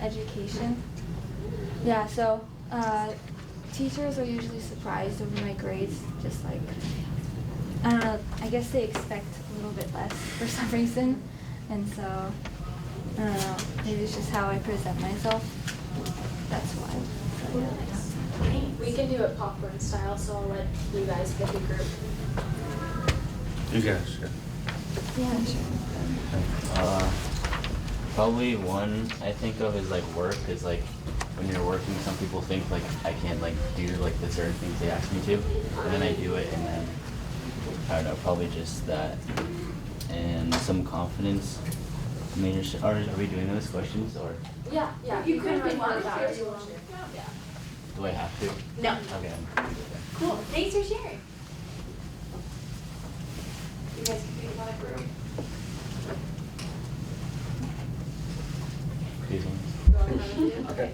education. Yeah, so, teachers are usually surprised over my grades, just like, I don't know, I guess they expect a little bit less for some reason, and so, I don't know, maybe it's just how I present myself, that's why. So, yeah. We can do it popcorn style, so I'll let you guys pick a group. You guys, yeah. Yeah, sure. Probably one I think of is like work, is like when you're working, some people think like I can't like do like the certain things they ask me to, and then I do it, and then I don't know, probably just that, and some confidence. I mean, are we doing those questions or? Yeah, you can pick one if you want. Yeah. Do I have to? No. Okay. Cool, thanks for sharing. You guys can pick one group. These ones. Okay.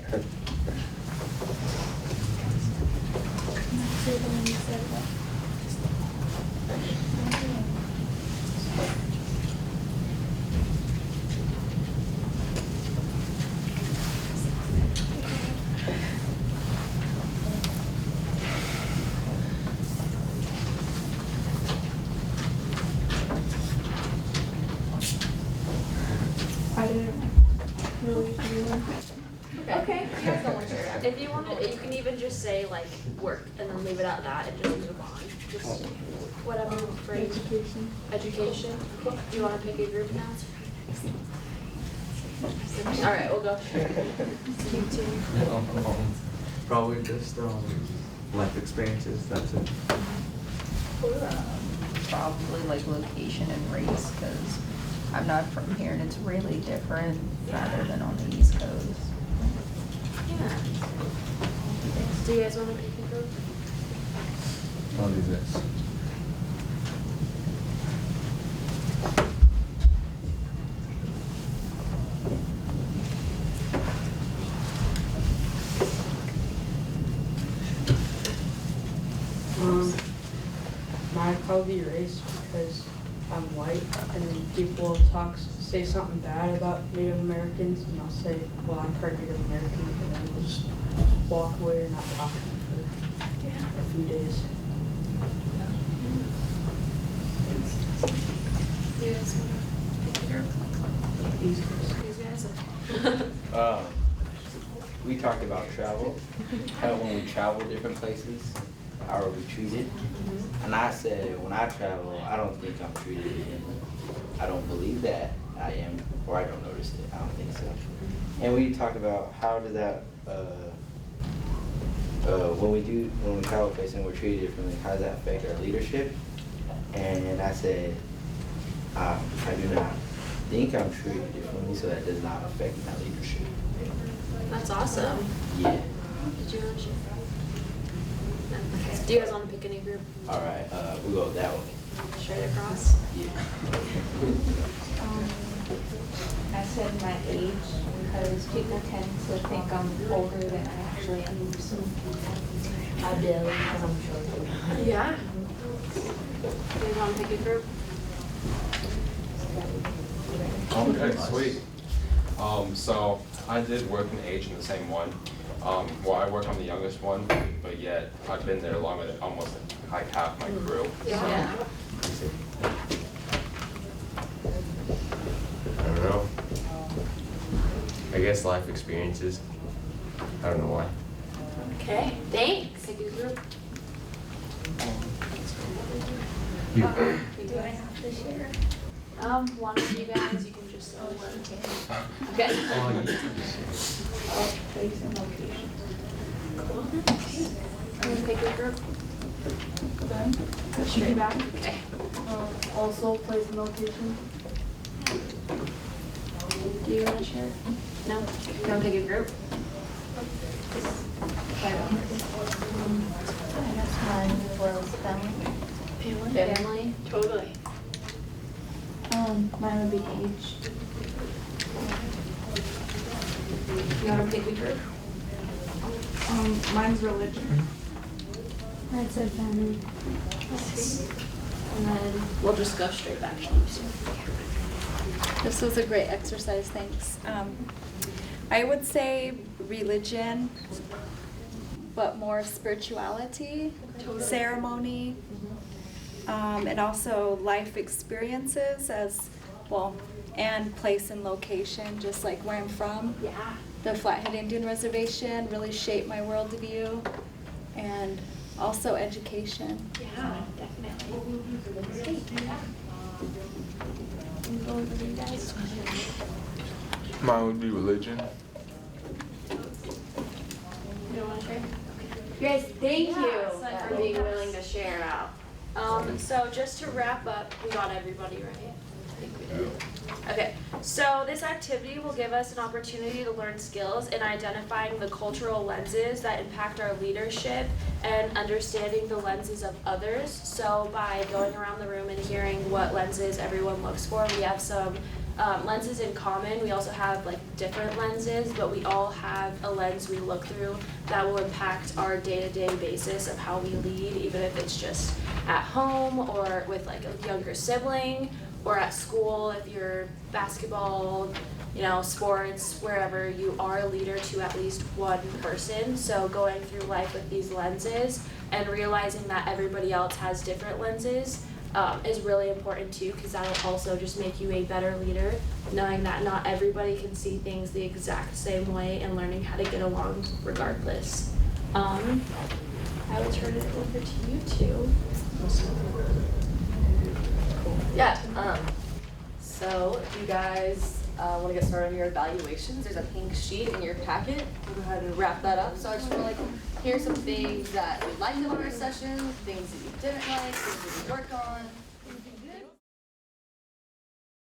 I didn't really do that. Okay. If you want to, you can even just say like work and then leave it at that and just move on. Just whatever brings. Education. Education. Okay. Do you want to pick a group now? All right, we'll go. You too. Probably just life experiences, that's it. Probably like location and race, because I'm not from here and it's really different rather than on the East Coast. Yeah. Do you guys want to pick a group? I'll do this. Might probably be race because I'm white, and then people say something bad about Native Americans, and I'll say, well, I'm part Native American, and then we'll just walk away and not talk for a few days. you guys wanna pick it up? These guys? We talked about travel, how when we travel different places, how are we treated? And I said, when I travel, I don't think I'm treated. I don't believe that I am, or I don't notice it. I don't think so. And we talked about how does that, when we travel places and we're treated differently, how does that affect our leadership? And I said, I do not think I'm treated differently, so that does not affect my leadership. That's awesome. Yeah. Did you want to share? No? Okay. Do you guys want to pick any group? All right, we'll go that way. Straight across? Yeah. I said my age because people tend to think I'm older than I actually am. So I do because I'm short. Yeah. Do you want to pick a group? Okay, sweet. So I did work in age in the same one. Well, I work on the youngest one, but yet I've been there longer than almost like half my crew. Yeah. I don't know. I guess life experiences. I don't know why. Okay, thanks. Pick a group. Do I have to share? One of you guys, you can just Okay. Place and location. Cool. I'm gonna pick a group. Go straight back. Okay. Also place and location. Do you want to share? No? You want to pick a group? I guess mine was family. Family? Totally. Mine would be age. You want to pick a group? Mine's religion. I said family. And then we'll just go straight back. This was a great exercise, thanks. I would say religion, but more spirituality, ceremony, and also life experiences as well, and place and location, just like where I'm from. Yeah. The Flathead Indian Reservation really shaped my worldview, and also education. Yeah, definitely. Go over you guys. Mine would be religion. You don't want to share? You guys, thank you for being willing to share out. So just to wrap up, we got everybody right? I think we did. Okay, so this activity will give us an opportunity to learn skills in identifying the cultural lenses that impact our leadership and understanding the lenses of others. So by going around the room and hearing what lenses everyone looks for, we have some lenses in common. We also have like different lenses, but we all have a lens we look through that will impact our day-to-day basis of how we lead, even if it's just at home or with like a younger sibling, or at school if you're basketball, sports, wherever you are a leader to at least one person. So going through life with these lenses and realizing that everybody else has different lenses is really important too, because that'll also just make you a better leader, knowing that not everybody can see things the exact same way and learning how to get along regardless. I will turn it over to you two. Yeah, so if you guys want to get started on your evaluations, there's a pink sheet in your packet. We'll go ahead and wrap that up. So I just want to hear some things that you liked about our session, things that you didn't like, things that you worked on,